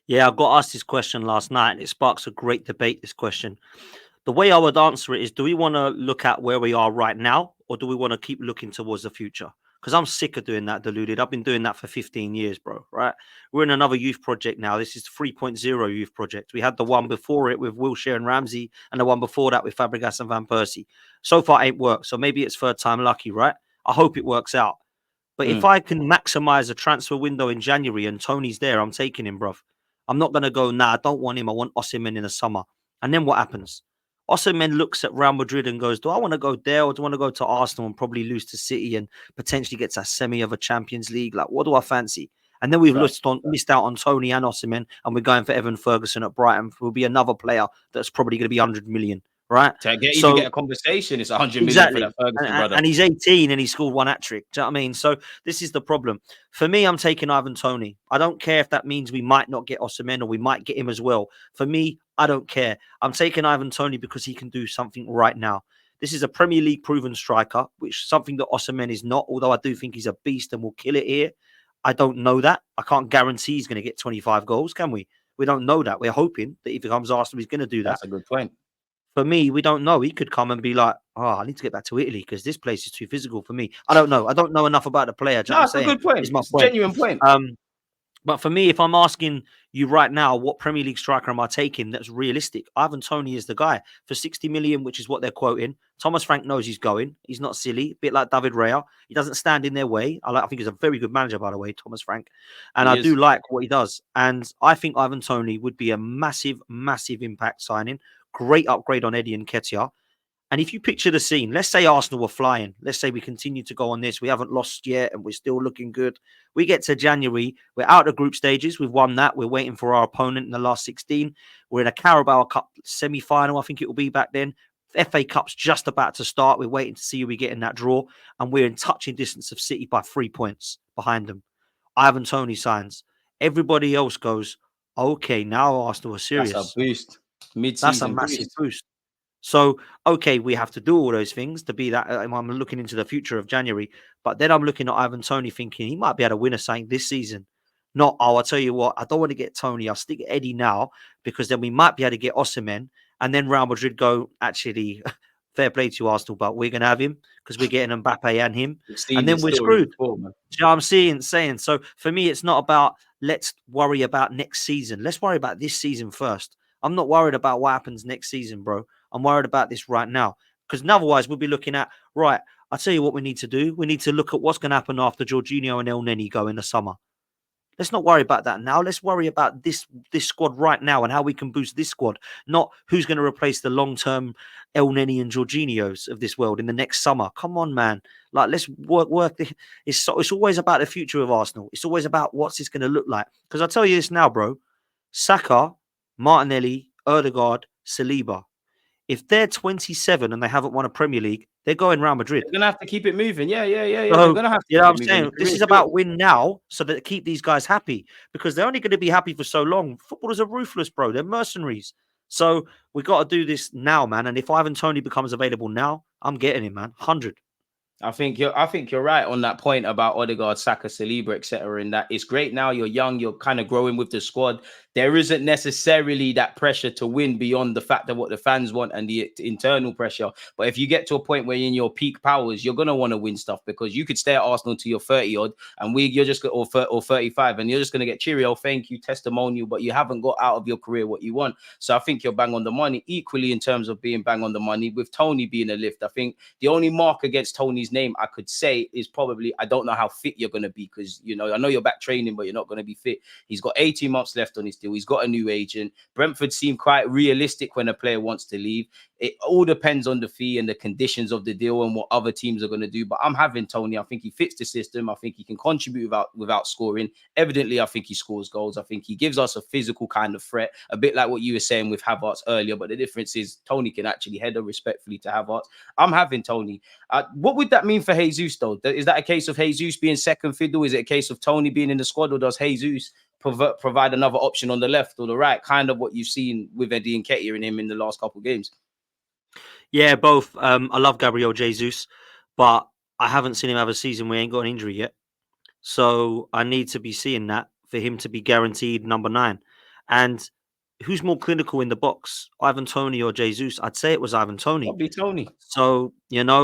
Yeah, I got asked this question last night, and it sparks a great debate, this question. The way I would answer it is, do we want to look at where we are right now, or do we want to keep looking towards the future? Because I'm sick of doing that, Deluded. I've been doing that for 15 years, bro, right? We're in another youth project now. This is the 3.0 youth project. We had the one before it with Wilshere and Ramsey, and the one before that with Fabregas and Van Persie. So far, it ain't worked. So maybe it's third time lucky, right? I hope it works out. But if I can maximize a transfer window in January and Toney's there, I'm taking him, bruv. I'm not going to go, nah, I don't want him. I want Osimhen in the summer. And then what happens? Osimhen looks at Real Madrid and goes, do I want to go there or do I want to go to Arsenal and probably lose to City and potentially get to a semi of a Champions League? Like, what do I fancy? And then we've missed out on Toney and Osimhen, and we're going for Evan Ferguson at Brighton, who will be another player that's probably going to be 100 million. Right. To get a conversation, it's 100 million for that Ferguson brother. And he's 18 and he scored one hat-trick. Do you know what I mean? So this is the problem. For me, I'm taking Ivan Toney. I don't care if that means we might not get Osimhen or we might get him as well. For me, I don't care. I'm taking Ivan Toney because he can do something right now. This is a Premier League proven striker, which is something that Osimhen is not, although I do think he's a beast and will kill it here. I don't know that. I can't guarantee he's going to get 25 goals, can we? We don't know that. We're hoping that if he comes Arsenal, he's going to do that. That's a good point. For me, we don't know. He could come and be like, oh, I need to get back to Italy because this place is too physical for me. I don't know. I don't know enough about the player. That's a good point. It's a genuine point. But for me, if I'm asking you right now, what Premier League striker am I taking that's realistic? Ivan Toney is the guy for 60 million, which is what they're quoting. Thomas Frank knows he's going. He's not silly. A bit like David Raya. He doesn't stand in their way. I think he's a very good manager, by the way, Thomas Frank. And I do like what he does. And I think Ivan Toney would be a massive, massive impact signing. Great upgrade on Eddie Nketiah. And if you picture the scene, let's say Arsenal were flying. Let's say we continue to go on this. We haven't lost yet and we're still looking good. We get to January. We're out of group stages. We've won that. We're waiting for our opponent in the last 16. We're in a Carabao Cup semi-final, I think it will be back then. FA Cup's just about to start. We're waiting to see who we get in that draw. And we're in touching distance of City by 3 points behind them. Ivan Toney signs. Everybody else goes, okay, now Arsenal are serious. That's a boost. That's a massive boost. So, okay, we have to do all those things to be that. I'm looking into the future of January, but then I'm looking at Ivan Toney thinking he might be able to win something this season. Not, oh, I'll tell you what, I don't want to get Toney. I'll stick Eddie now because then we might be able to get Osimhen. And then Real Madrid go, actually, fair play to Arsenal, but we're going to have him because we're getting Mbappe and him. And then we're screwed. Do you know what I'm saying? So for me, it's not about let's worry about next season. Let's worry about this season first. I'm not worried about what happens next season, bro. I'm worried about this right now. Because otherwise we'll be looking at, right, I'll tell you what we need to do. We need to look at what's going to happen after Jorginho and Elneny go in the summer. Let's not worry about that now. Let's worry about this squad right now and how we can boost this squad, not who's going to replace the long-term Elneny and Jorginhos of this world in the next summer. Come on, man. Like, let's work. It's always about the future of Arsenal. It's always about what's this going to look like. Because I'll tell you this now, bro. Saka, Martinelli, Odegaard, Saliba. If they're 27 and they haven't won a Premier League, they're going Real Madrid. They're going to have to keep it moving. Yeah. So, they're going to have to. You know what I'm saying? This is about win now so that keep these guys happy because they're only going to be happy for so long. Footballers are ruthless, bro. They're mercenaries. So we got to do this now, man. And if Ivan Toney becomes available now, I'm getting him, man. 100. I think you're right on that point about Odegaard, Saka, Saliba, etc. In that it's great now. You're young. You're kind of growing with the squad. There isn't necessarily that pressure to win beyond the fact of what the fans want and the internal pressure. But if you get to a point where you're in your peak powers, you're gonna want to win stuff because you could stay at Arsenal till you're 30 odd, and you're just or 35, and you're just gonna get cheerio, thank you, testimonial, but you haven't got out of your career what you want. So I think you're bang on the money. Equally in terms of being bang on the money with Toney being a lift, I think the only mark against Toney's name I could say is probably I don't know how fit you're gonna be because I know you're back training, but you're not gonna be fit. He's got 18 months left on his deal. He's got a new agent. Brentford seem quite realistic when a player wants to leave. It all depends on the fee and the conditions of the deal and what other teams are going to do. But I'm having Toney. I think he fits the system. I think he can contribute without scoring. Evidently, I think he scores goals. I think he gives us a physical kind of threat, a bit like what you were saying with Havertz earlier. But the difference is Toney can actually header respectfully to Havertz. I'm having Toney. What would that mean for Jesus, though? Is that a case of Jesus being second fiddle? Is it a case of Toney being in the squad, or does Jesus provide another option on the left or the right? Kind of what you've seen with Eddie Nketiah and him in the last couple of games. Yeah, both. I love Gabriel Jesus, but I haven't seen him have a season where he ain't got an injury yet. So I need to be seeing that for him to be guaranteed number 9. And who's more clinical in the box, Ivan Toney or Jesus? I'd say it was Ivan Toney. Probably Toney. So,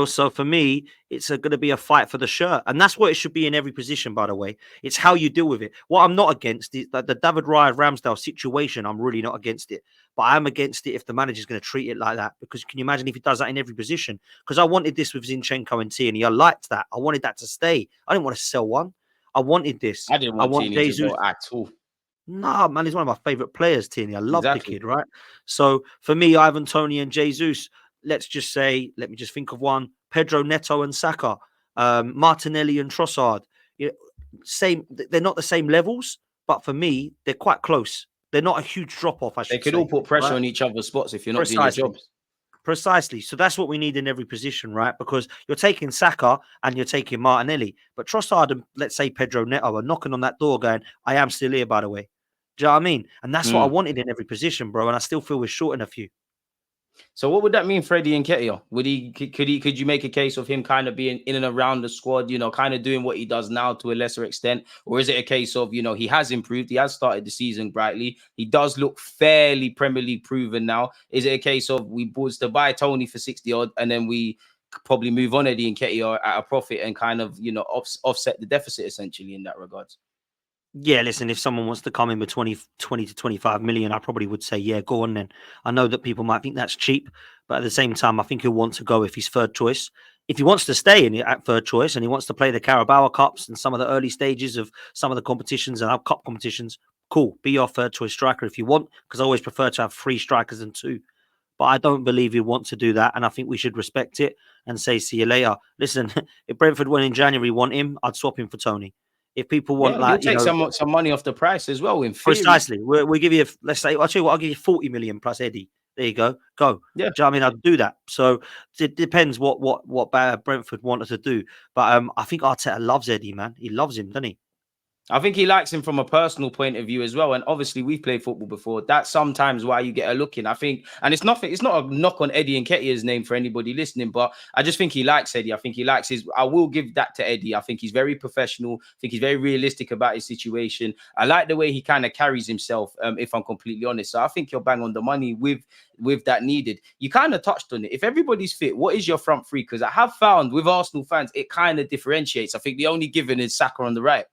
so for me, it's going to be a fight for the shirt. And that's what it should be in every position, by the way. It's how you deal with it. What I'm not against is that the David Raya Ramsdale situation, I'm really not against it. But I'm against it if the manager's going to treat it like that. Because can you imagine if he does that in every position? Because I wanted this with Zinchenko and Tierney. I liked that. I wanted that to stay. I didn't want to sell one. I wanted this. I didn't want Tierney to go at all. Nah, man, he's one of my favorite players, Tierney. I love the kid, right? So for me, Ivan Toney and Jesus, let's just say, let me just think of one: Pedro Neto and Xhaka, Martinelli and Trossard. Same. They're not the same levels, but for me, they're quite close. They're not a huge drop off. They could all put pressure on each other's spots if you're not doing your jobs. Precisely. So that's what we need in every position, right? Because you're taking Saka and you're taking Martinelli, but Trossard and let's say Pedro Neto are knocking on that door, going, "I am still here, by the way." Do you know what I mean? And that's what I wanted in every position, bro. And I still feel we're short in a few. So what would that mean for Eddie Nketiah? Could you make a case of him kind of being in and around the squad, kind of doing what he does now to a lesser extent? Or is it a case of, he has improved, he has started the season brightly, he does look fairly Premier League proven now? Is it a case of we bought to buy Toney for 60 odd and then we probably move on Eddie Nketiah at a profit and kind of, offset the deficit essentially in that regard? Yeah, listen, if someone wants to come in with 20 to 25 million, I probably would say, yeah, go on then. I know that people might think that's cheap, but at the same time, I think he'll want to go if he's third choice. If he wants to stay in at third choice and he wants to play the Carabao Cups and some of the early stages of some of the competitions and our cup competitions, cool, be your third choice striker if you want, because I always prefer to have 3 strikers than 2. But I don't believe he'd want to do that, and I think we should respect it and say, see you later. Listen, if Brentford went in January, want him, I'd swap him for Toney. If people want take some money off the price as well. In theory. Precisely, we give you. Let's say, I'll tell you what, I'll give you 40 million plus Eddie. There you go. Go. Yeah. Do you know what I mean? I'd do that. So it depends what Brentford wanted to do. But I think Arteta loves Eddie, man. He loves him, doesn't he? I think he likes him from a personal point of view as well. And obviously, we've played football before. That's sometimes why you get a look in. I think, and it's not a knock on Eddie Nketiah's name for anybody listening, but I just think he likes Eddie. I think he likes I will give that to Eddie. I think he's very professional. I think he's very realistic about his situation. I like the way he kind of carries himself, if I'm completely honest. So I think you're bang on the money with that needed. You kind of touched on it. If everybody's fit, what is your front three? Because I have found with Arsenal fans, it kind of differentiates. I think the only given is Saka on the right.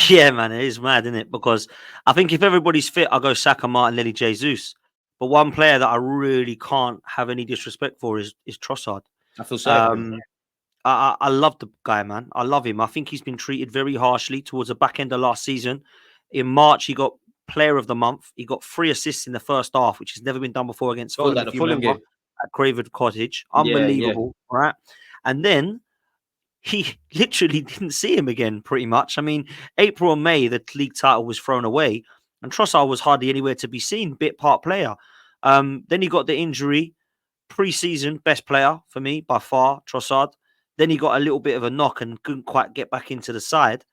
Yeah, man, it is mad, isn't it? Because I think if everybody's fit, I'll go Saka, Martinelli, Jesus. But one player that I really can't have any disrespect for is Trossard. I feel so. I love the guy, man. I love him. I think he's been treated very harshly towards the back end of last season. In March, he got Player of the Month. He got 3 assists in the first half, which has never been done before against Fulham, if you remember, at Craven Cottage. Unbelievable, right? And then he literally didn't see him again, pretty much. I mean, April and May, the league title was thrown away, and Trossard was hardly anywhere to be seen, bit part player. Then he got the injury, pre-season, best player for me, by far, Trossard. Then he got a little bit of a knock and couldn't quite get back into the side.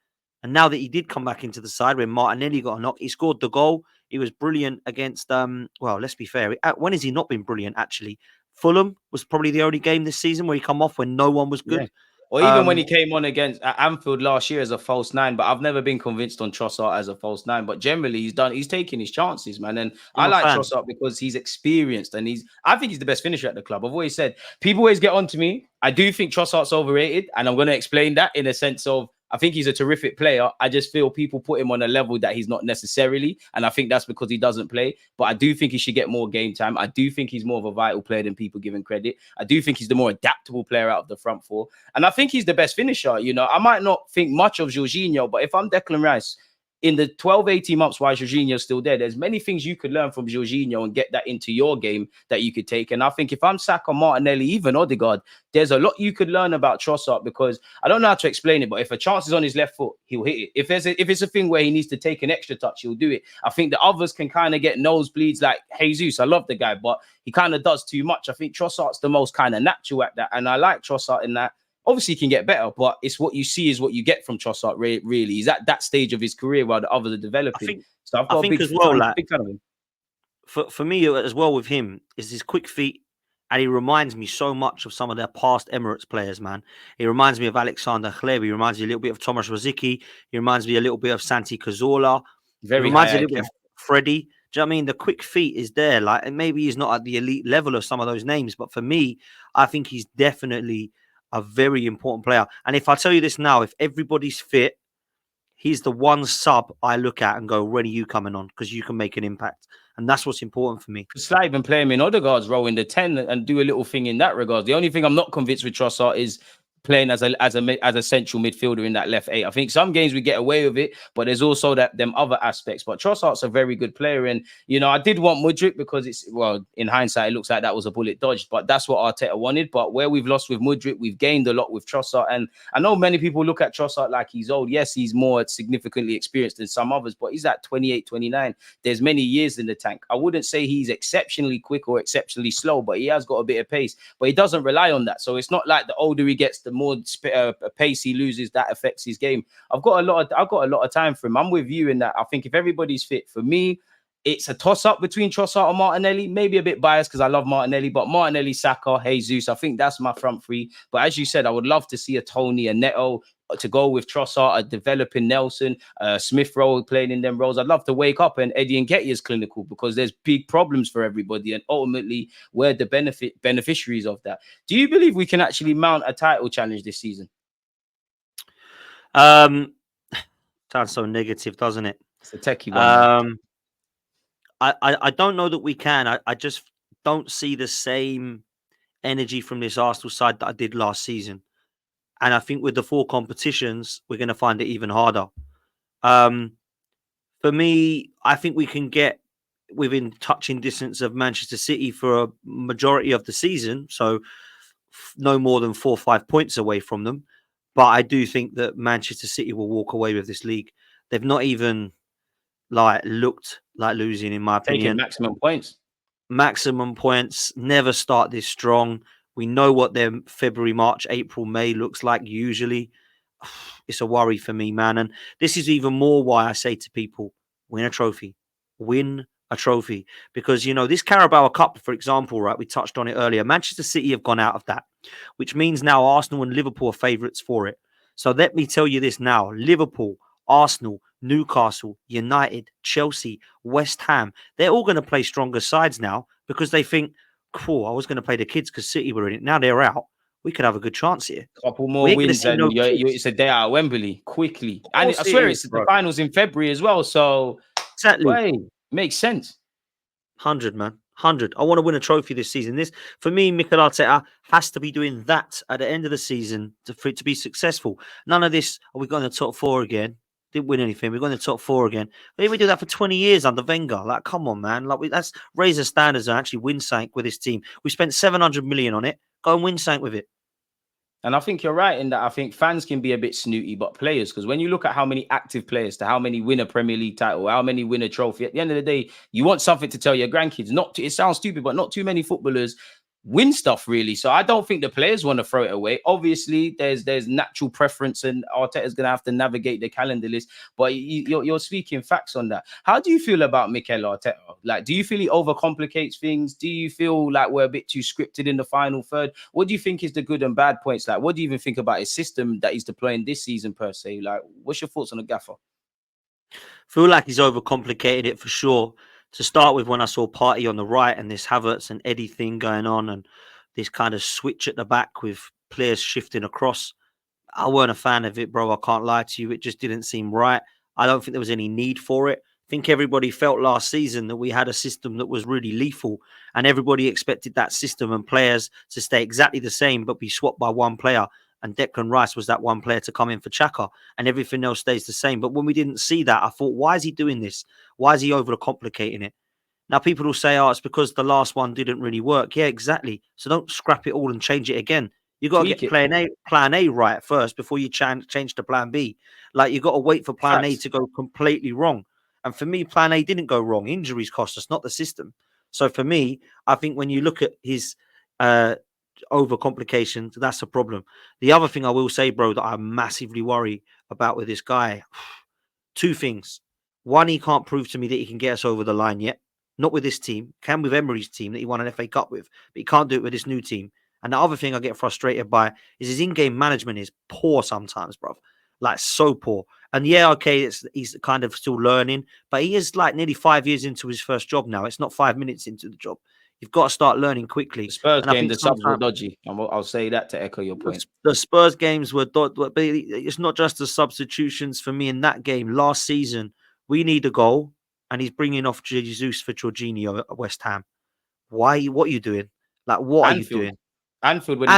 And now that he did come back into the side, when Martinelli got a knock, he scored the goal. He was brilliant against, well, let's be fair. When has he not been brilliant, actually? Fulham was probably the only game this season where he come off when no one was good. Yeah. Or even when he came on against Anfield last year as a false 9, but I've never been convinced on Trossard as a false 9. But generally, he's taking his chances, man. And I like Trossard because he's experienced and I think he's the best finisher at the club. I've always said, people always get on to me. I do think Trossard's overrated, and I'm going to explain that in a sense of I think he's a terrific player. I just feel people put him on a level that he's not necessarily. And I think that's because he doesn't play. But I do think he should get more game time. I do think he's more of a vital player than people give him credit. I do think he's the more adaptable player out of the front 4. And I think he's the best finisher. I might not think much of Jorginho, but if I'm Declan Rice, in the 12, 18 months while Jorginho's still there's many things you could learn from Jorginho and get that into your game that you could take. And I think if I'm Saka, Martinelli, even Odegaard, there's a lot you could learn about Trossard, because I don't know how to explain it, but if a chance is on his left foot, he'll hit it. If it's a thing where he needs to take an extra touch, he'll do it. I think the others can kind of get nosebleeds, like Jesus. I love the guy, but he kind of does too much. I think Trossard's the most kind of natural at that, and I like Trossard in that. Obviously, he can get better, but it's what you see is what you get from Trossard. Really, he's at that stage of his career while the others are developing. So I've got a big fan of him. For me as well with him is his quick feet, and he reminds me so much of some of their past Emirates players, man. He reminds me of Alexander Hleb. He reminds me a little bit of Thomas Rosicky. He reminds me a little bit of Santi Cazorla. He reminds me a little bit of Freddie. Do you know what I mean? The quick feet is there. Like, and maybe he's not at the elite level of some of those names, but for me, I think he's definitely a very important player. And if I tell you this now, if everybody's fit, he's the one sub I look at and go, when are you coming on? Because you can make an impact. And that's what's important for me. It's like even play him in Odegaard's role in the 10 and do a little thing in that regard. The only thing I'm not convinced with Trossard is playing as a central midfielder in that left 8. I think some games we get away with it, but there's also them other aspects. But Trossard's a very good player, and I did want Mudryk because in hindsight it looks like that was a bullet dodged, but that's what Arteta wanted. But where we've lost with Mudryk, we've gained a lot with Trossard, and I know many people look at Trossard like he's old. Yes, he's more significantly experienced than some others, but he's at 28, 29. There's many years in the tank. I wouldn't say he's exceptionally quick or exceptionally slow, but he has got a bit of pace. But he doesn't rely on that, so it's not like the older he gets, the more pace he loses, that affects his game. I've got a lot of time for him. I'm with you in that. I think if everybody's fit, for me, it's a toss-up between Trossard and Martinelli. Maybe a bit biased because I love Martinelli, but Martinelli, Saka, Jesus, I think that's my front three. But as you said, I would love to see a Toney, a Neto, to go with Trossard, a developing Nelson, Smith Rowe playing in them roles. I'd love to wake up and Eddie Nketiah is clinical, because there's big problems for everybody, and ultimately we're the beneficiaries of that. Do you believe we can actually mount a title challenge this season? Sounds so negative, doesn't it? It's a techie one. I don't know that we can. I just don't see the same energy from this Arsenal side that I did last season. And I think with the 4 competitions, we're going to find it even harder. For me, I think we can get within touching distance of Manchester City for a majority of the season. So no more than 4 or 5 points away from them. But I do think that Manchester City will walk away with this league. They've not even looked like losing, in my opinion. Taking maximum points. Maximum points. Never start this strong. We know what their February, March, April, May looks like usually. It's a worry for me, man. And this is even more why I say to people, win a trophy. Win a trophy. Because, this Carabao Cup, for example, right, we touched on it earlier. Manchester City have gone out of that, which means now Arsenal and Liverpool are favourites for it. So let me tell you this now. Liverpool, Arsenal, Newcastle, United, Chelsea, West Ham, they're all going to play stronger sides now because they think, cool, I was going to play the kids because City were in it. Now they're out. We could have a good chance here. Couple more wins and it's a day out at Wembley quickly. And I swear it's the finals in February as well. So exactly, makes sense. 100, man. 100. I want to win a trophy this season. This, for me, Mikel Arteta has to be doing that at the end of the season for it to be successful. None of this, are we going to top 4 again? Didn't win anything. We're going to top 4 again. But we do that for 20 years under Wenger. Like, come on, man. Let's raise the standards and actually win something with this team. We spent 700 million on it. Go and win something with it. And I think you're right in that. I think fans can be a bit snooty, but players, because when you look at how many active players to how many win a Premier League title, how many win a trophy, at the end of the day, you want something to tell your grandkids. It sounds stupid, but not too many footballers win stuff really. So I don't think the players want to throw it away. Obviously, there's natural preference, and Arteta's going to have to navigate the calendar list. But you're speaking facts on that. How do you feel about Mikel Arteta? Like, do you feel he overcomplicates things? Do you feel like we're a bit too scripted in the final third? What do you think is the good and bad points? Like, what do you even think about his system that he's deploying this season per se? Like, what's your thoughts on the gaffer? I feel like he's overcomplicated it for sure. To start with, when I saw Partey on the right and this Havertz and Eddie thing going on and this kind of switch at the back with players shifting across, I weren't a fan of it, bro. I can't lie to you. It just didn't seem right. I don't think there was any need for it. I think everybody felt last season that we had a system that was really lethal, and everybody expected that system and players to stay exactly the same but be swapped by one player. and Declan Rice was that one player to come in for Xhaka, and everything else stays the same. But when we didn't see that, I thought, why is he doing this? Why is he overcomplicating it? Now, people will say, oh, it's because the last one didn't really work. Yeah, exactly. So don't scrap it all and change it again. You got to get plan A right first before you change to plan B. Like, you got to wait for plan A to go completely wrong. And for me, plan A didn't go wrong. Injuries cost us, not the system. So for me, I think when you look at his overcomplications, that's a problem. The other thing I will say, bro, that I massively worry about with this guy, two things. One, he can't prove to me that he can get us over the line yet. Not with this team. Can with Emery's team that he won an FA Cup with, but he can't do it with this new team. And the other thing I get frustrated by is his in-game management is poor sometimes, bro. Like, so poor. And yeah, okay, he's kind of still learning, but he is like nearly 5 years into his first job now. It's not 5 minutes into the job. You've got to start learning quickly. The Spurs and game, the subs were dodgy. I'll say that to echo your point. The Spurs games were dodgy, but it's not just the substitutions for me in that game. Last season, we need a goal, and he's bringing off Jesus for Jorginho at West Ham. Why? What are you doing? Like, what are you doing? Anfield, when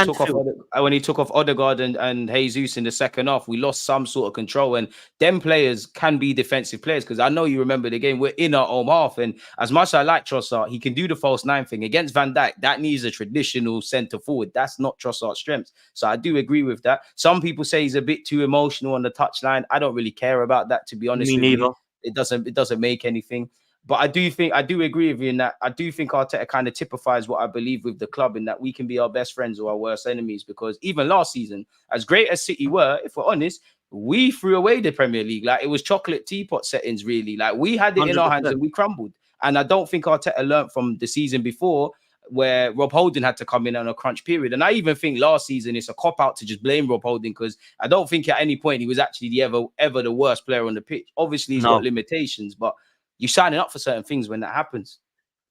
he took off Odegaard and Jesus in the second half, we lost some sort of control. And them players can be defensive players, because I know you remember the game. We're in our home half, and as much as I like Trossard, he can do the false nine thing against Van Dijk. That needs a traditional centre forward. That's not Trossard's strength. So I do agree with that. Some people say he's a bit too emotional on the touchline. I don't really care about that, to be honest. Me neither. It doesn't make anything. But I do agree with you in that I do think Arteta kind of typifies what I believe with the club, in that we can be our best friends or our worst enemies. Because even last season, as great as City were, if we're honest, we threw away the Premier League. Like, it was chocolate teapot settings, really. Like, we had it in our hands and we crumbled. And I don't think Arteta learned from the season before, where Rob Holding had to come in on a crunch period. And I even think last season it's a cop-out to just blame Rob Holding, because I don't think at any point he was actually ever the worst player on the pitch. Obviously, he's got limitations, but you're signing up for certain things when that happens.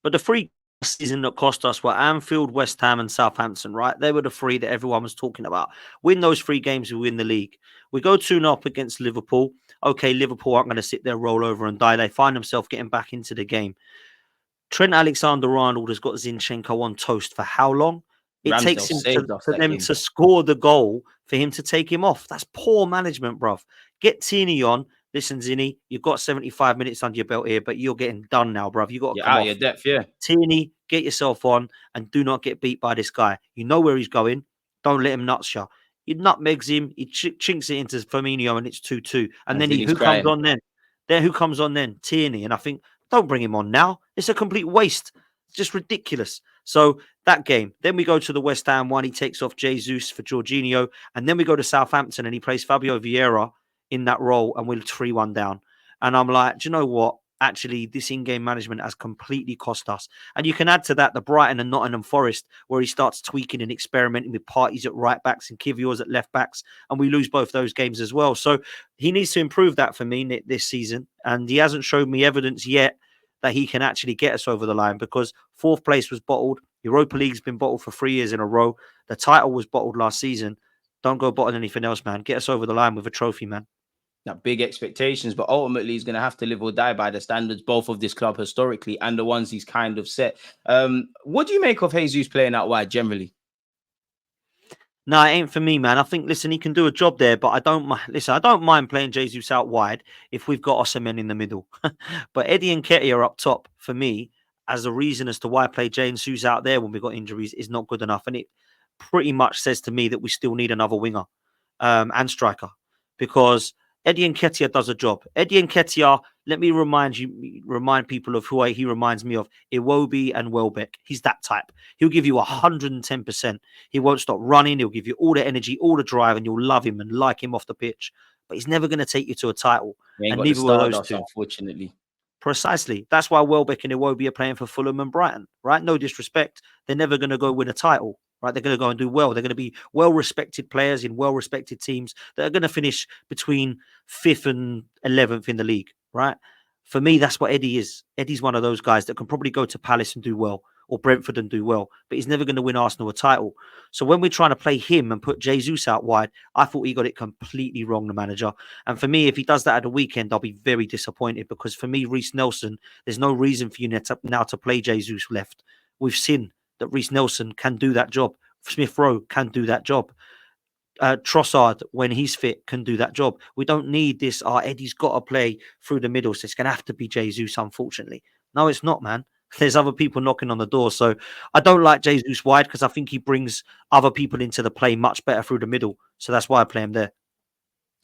But the three season that cost us were Anfield, West Ham, and Southampton, right? They were the three that everyone was talking about. Win those 3 games, we win the league. We go 2-0 up against Liverpool. Okay, Liverpool aren't going to sit there, roll over and die. They find themselves getting back into the game. Trent Alexander-Arnold has got Zinchenko on toast for how long? It takes him for them to score the goal for him to take him off. That's poor management, bruv. Get TONEY on. Listen, Zinny, you've got 75 minutes under your belt here, but you're getting done now, bruv. You've got to come out off. Of your depth, yeah. TONEY, get yourself on and do not get beat by this guy. You know where he's going. Don't let him nuts you. He nutmegs him. He chinks it into Firmino, and it's 2-2. And then who comes on then? Who comes on then? TONEY. And I think, don't bring him on now. It's a complete waste. It's just ridiculous. So that game. Then we go to the West Ham one. He takes off Jesus for Jorginho. And then we go to Southampton and he plays Fabio Vieira in that role, and we're 3-1 down. And I'm like, do you know what? Actually, this in-game management has completely cost us. And you can add to that the Brighton and Nottingham Forest, where he starts tweaking and experimenting with parties at right backs and Kivior's at left backs, and we lose both those games as well. So he needs to improve that for me this season, and he hasn't showed me evidence yet that he can actually get us over the line, because 4th place was bottled. Europa League's been bottled for 3 years in a row. The title was bottled last season. Don't go bottle anything else, man. Get us over the line with a trophy, man. Now, big expectations, but ultimately he's going to have to live or die by the standards, both of this club historically and the ones he's kind of set. What do you make of Jesus playing out wide generally? No, it ain't for me, man. I think, listen, he can do a job there, but I don't mind playing Jesus out wide if we've got Osimhen in the middle. But Eddie and Nketiah up top, for me, as a reason as to why I play Jesus out there when we've got injuries, is not good enough. And it pretty much says to me that we still need another winger and striker, because Eddie Nketiah does a job. Eddie Nketiah, let me remind people of who he reminds me of: Iwobi and Welbeck. He's that type. He'll give you 110%. He won't stop running. He'll give you all the energy, all the drive, and you'll love him and like him off the pitch. But he's never going to take you to a title. And neither will those two. Unfortunately. Precisely. That's why Welbeck and Iwobi are playing for Fulham and Brighton, right? No disrespect. They're never going to go win a title. Right, they're going to go and do well. They're going to be well-respected players in well-respected teams that are going to finish between 5th and 11th in the league, right? For me, that's what Eddie is. Eddie's one of those guys that can probably go to Palace and do well, or Brentford and do well, but he's never going to win Arsenal a title. So when we're trying to play him and put Jesus out wide, I thought he got it completely wrong, the manager. And for me, if he does that at the weekend, I'll be very disappointed, because for me, Reece Nelson, there's no reason for you now to play Jesus left. We've seen that Reece Nelson can do that job. Smith Rowe can do that job. Trossard, when he's fit, can do that job. We don't need this. Eddie's got to play through the middle, so it's going to have to be Jesus, unfortunately. No, it's not, man. There's other people knocking on the door. So I don't like Jesus wide because I think he brings other people into the play much better through the middle. So that's why I play him there.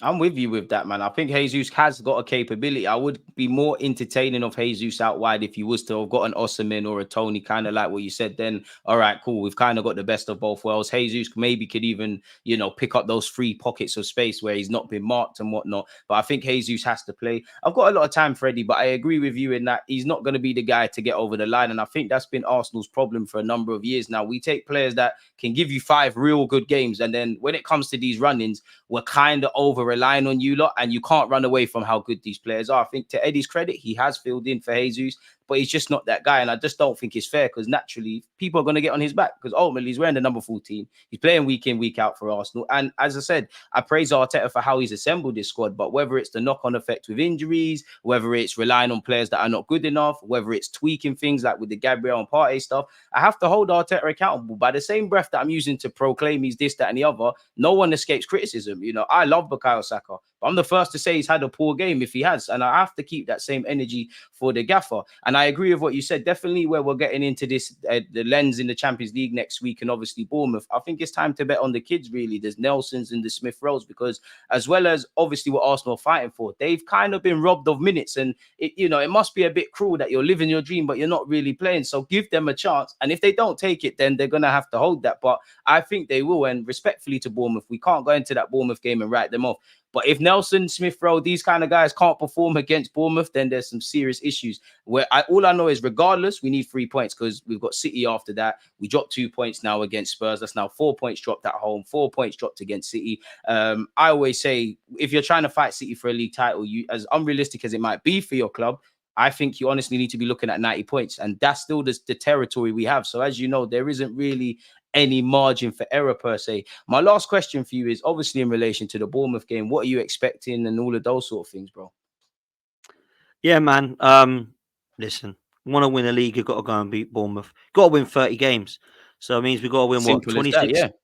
I'm with you with that, man. I think Jesus has got a capability. I would be more entertaining of Jesus out wide if he was to have got an Osimhen or a Toney, kind of like what you said. Then, all right, cool. We've kind of got the best of both worlds. Jesus maybe could even, pick up those free pockets of space where he's not been marked and whatnot. But I think Jesus has to play. I've got a lot of time for Eddie, but I agree with you in that he's not going to be the guy to get over the line. And I think that's been Arsenal's problem for a number of years now. We take players that can give you 5 real good games, and then when it comes to these run-ins, we're kind of over relying on you lot, and you can't run away from how good these players are. I think to Eddie's credit, he has filled in for Jesus, but he's just not that guy. And I just don't think it's fair because naturally people are going to get on his back because ultimately he's wearing the number 14. He's playing week in, week out for Arsenal. And as I said, I praise Arteta for how he's assembled this squad, but whether it's the knock-on effect with injuries, whether it's relying on players that are not good enough, whether it's tweaking things like with the Gabriel and Partey stuff, I have to hold Arteta accountable. By the same breath that I'm using to proclaim he's this, that, and the other, no one escapes criticism. I love Bukayo Saka, but I'm the first to say he's had a poor game if he has, and I have to keep that same energy for the gaffer. And I agree with what you said. Definitely where we're getting into this, the lens in the Champions League next week, and obviously Bournemouth, I think it's time to bet on the kids, really. There's Nelsons and the Smith Rowes, because as well as obviously what Arsenal are fighting for, they've kind of been robbed of minutes, and it must be a bit cruel that you're living your dream, but you're not really playing. So give them a chance, and if they don't take it, then they're going to have to hold that. But I think they will, and respectfully to Bournemouth, we can't go into that Bournemouth game and write them off. But if Nelson, Smith Rowe, these kind of guys can't perform against Bournemouth, then there's some serious issues. All I know is regardless, we need 3 points because we've got City after that. We dropped 2 points now against Spurs. That's now 4 points dropped at home, 4 points dropped against City. I always say, if you're trying to fight City for a league title, as unrealistic as it might be for your club, I think you honestly need to be looking at 90 points. And that's still the territory we have. So as you know, there isn't really any margin for error per se. My last question for you is obviously in relation to the Bournemouth game. What are you expecting and all of those sort of things, bro? Yeah, man. Listen, want to win a league, you've got to go and beat Bournemouth. Got to win 30 games. So it means we've got to win Simple 26? That,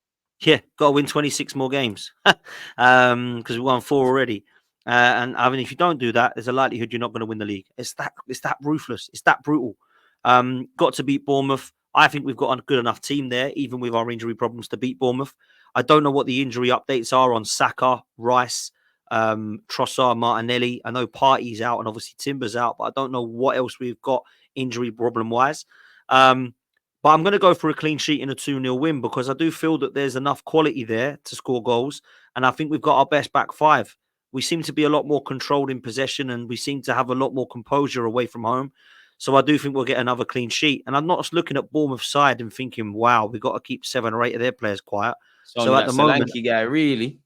yeah, got to win 26 more games because we won 4 already. And I mean, if you don't do that, there's a likelihood you're not going to win the league. It's that ruthless. It's that brutal. Got to beat Bournemouth. I think we've got a good enough team there, even with our injury problems, to beat Bournemouth. I don't know what the injury updates are on Saka, Rice, Trossard, Martinelli. I know Partey's out and obviously Timber's out, but I don't know what else we've got injury problem-wise. But I'm going to go for a clean sheet and a 2-0 win because I do feel that there's enough quality there to score goals. And I think we've got our best back 5. We seem to be a lot more controlled in possession and we seem to have a lot more composure away from home. So I do think we'll get another clean sheet. And I'm not just looking at Bournemouth's side and thinking, wow, we've got to keep 7 or 8 of their players quiet. So at the moment, guy, really.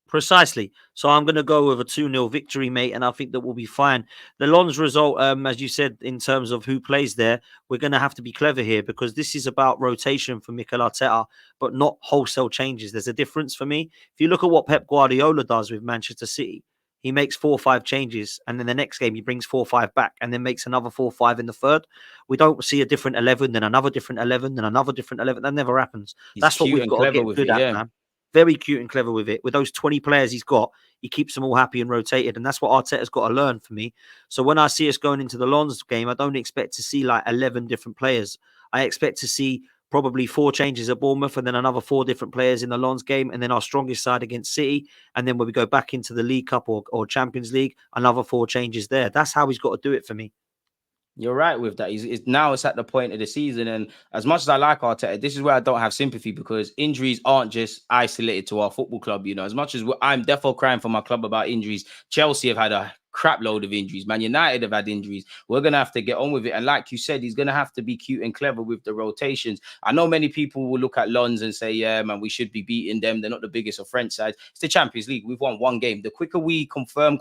Precisely. So I'm going to go with a 2-0 victory, mate, and I think that we'll be fine. The Lens result, as you said, in terms of who plays there, we're going to have to be clever here because this is about rotation for Mikel Arteta, but not wholesale changes. There's a difference for me. If you look at what Pep Guardiola does with Manchester City, he makes 4 or 5 changes, and then the next game he brings 4 or 5 back, and then makes another 4 or 5 in the third. We don't see a different 11, then another different 11, then another different 11. That never happens. That's what we've got to get good at, man. Very cute and clever with it. With those 20 players he's got, he keeps them all happy and rotated. And that's what Arteta's got to learn for me. So when I see us going into the Lens game, I don't expect to see like 11 different players. I expect to see probably 4 changes at Bournemouth and then another 4 different players in the Lens game. And then our strongest side against City. And then when we go back into the League Cup or Champions League, another 4 changes there. That's how he's got to do it for me. You're right with that. Now it's at the point of the season. And as much as I like Arteta, this is where I don't have sympathy because injuries aren't just isolated to our football club. As much as I'm defo crying for my club about injuries, Chelsea have had a crap load of injuries. Man United have had injuries. We're going to have to get on with it. And like you said, he's going to have to be cute and clever with the rotations. I know many people will look at Lens and say, yeah, man, we should be beating them. They're not the biggest of French sides. It's the Champions League. We've won 1 game. The quicker we confirm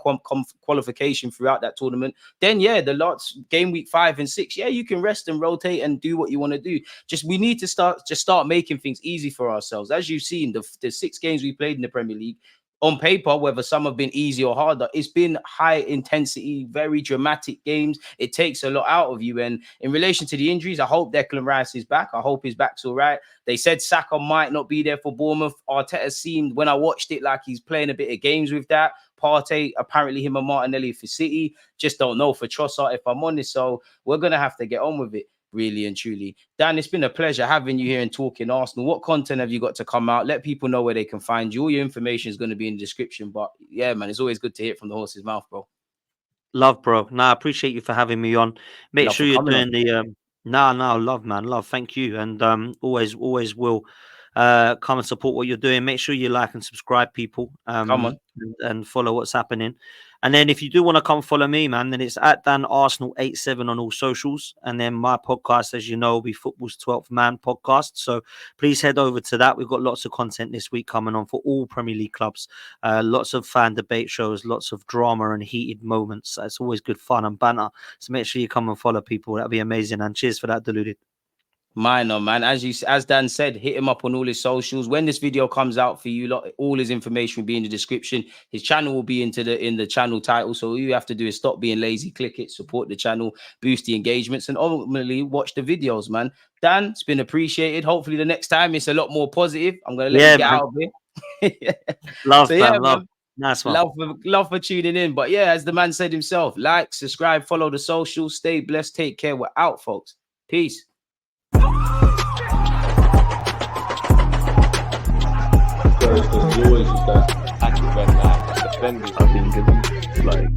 qualification throughout that tournament, then yeah, the lots game week 5 and 6, yeah, you can rest and rotate and do what you want to do. We need to start making things easy for ourselves. As you've seen, the 6 games we played in the Premier League, on paper, whether some have been easy or harder, it's been high intensity, very dramatic games. It takes a lot out of you. And in relation to the injuries, I hope Declan Rice is back. I hope his back's all right. They said Xhaka might not be there for Bournemouth. Arteta seemed, when I watched it, like he's playing a bit of games with that. Partey, apparently him and Martinelli for City. Just don't know for Trossard, if I'm honest. So we're going to have to get on with it, really and truly. Dan, it's been a pleasure having you here and talking Arsenal. What content have you got to come out? Let people know where they can find you. All your information is going to be in the description. But yeah, man, it's always good to hear it from the horse's mouth, bro. Love, bro. I appreciate you for having me on. Make sure you're doing the love, man. Love. Thank you. And always will come and support what you're doing. Make sure you like and subscribe, people. Come on. And follow what's happening. And then if you do want to come follow me, man, then it's at Dan Arsenal87 on all socials. And then my podcast, as you know, will be Football's 12th Man podcast. So please head over to that. We've got lots of content this week coming on for all Premier League clubs. Lots of fan debate shows, lots of drama and heated moments. It's always good fun and banter. So make sure you come and follow, people. That'd be amazing. And cheers for that, Deluded. Minor, man. As Dan said, hit him up on all his socials. When this video comes out for you, all his information will be in the description. His channel will be in the channel title. So all you have to do is stop being lazy, click it, support the channel, boost the engagements, and ultimately watch the videos, man. Dan, it's been appreciated. Hopefully the next time it's a lot more positive. I'm gonna let you get out of here. Love, so, man, love. Nice one. Love for tuning in. But yeah, as the man said himself, like, subscribe, follow the socials, stay blessed, take care. We're out, folks. Peace. There's always just that active red flag defending. I think it's like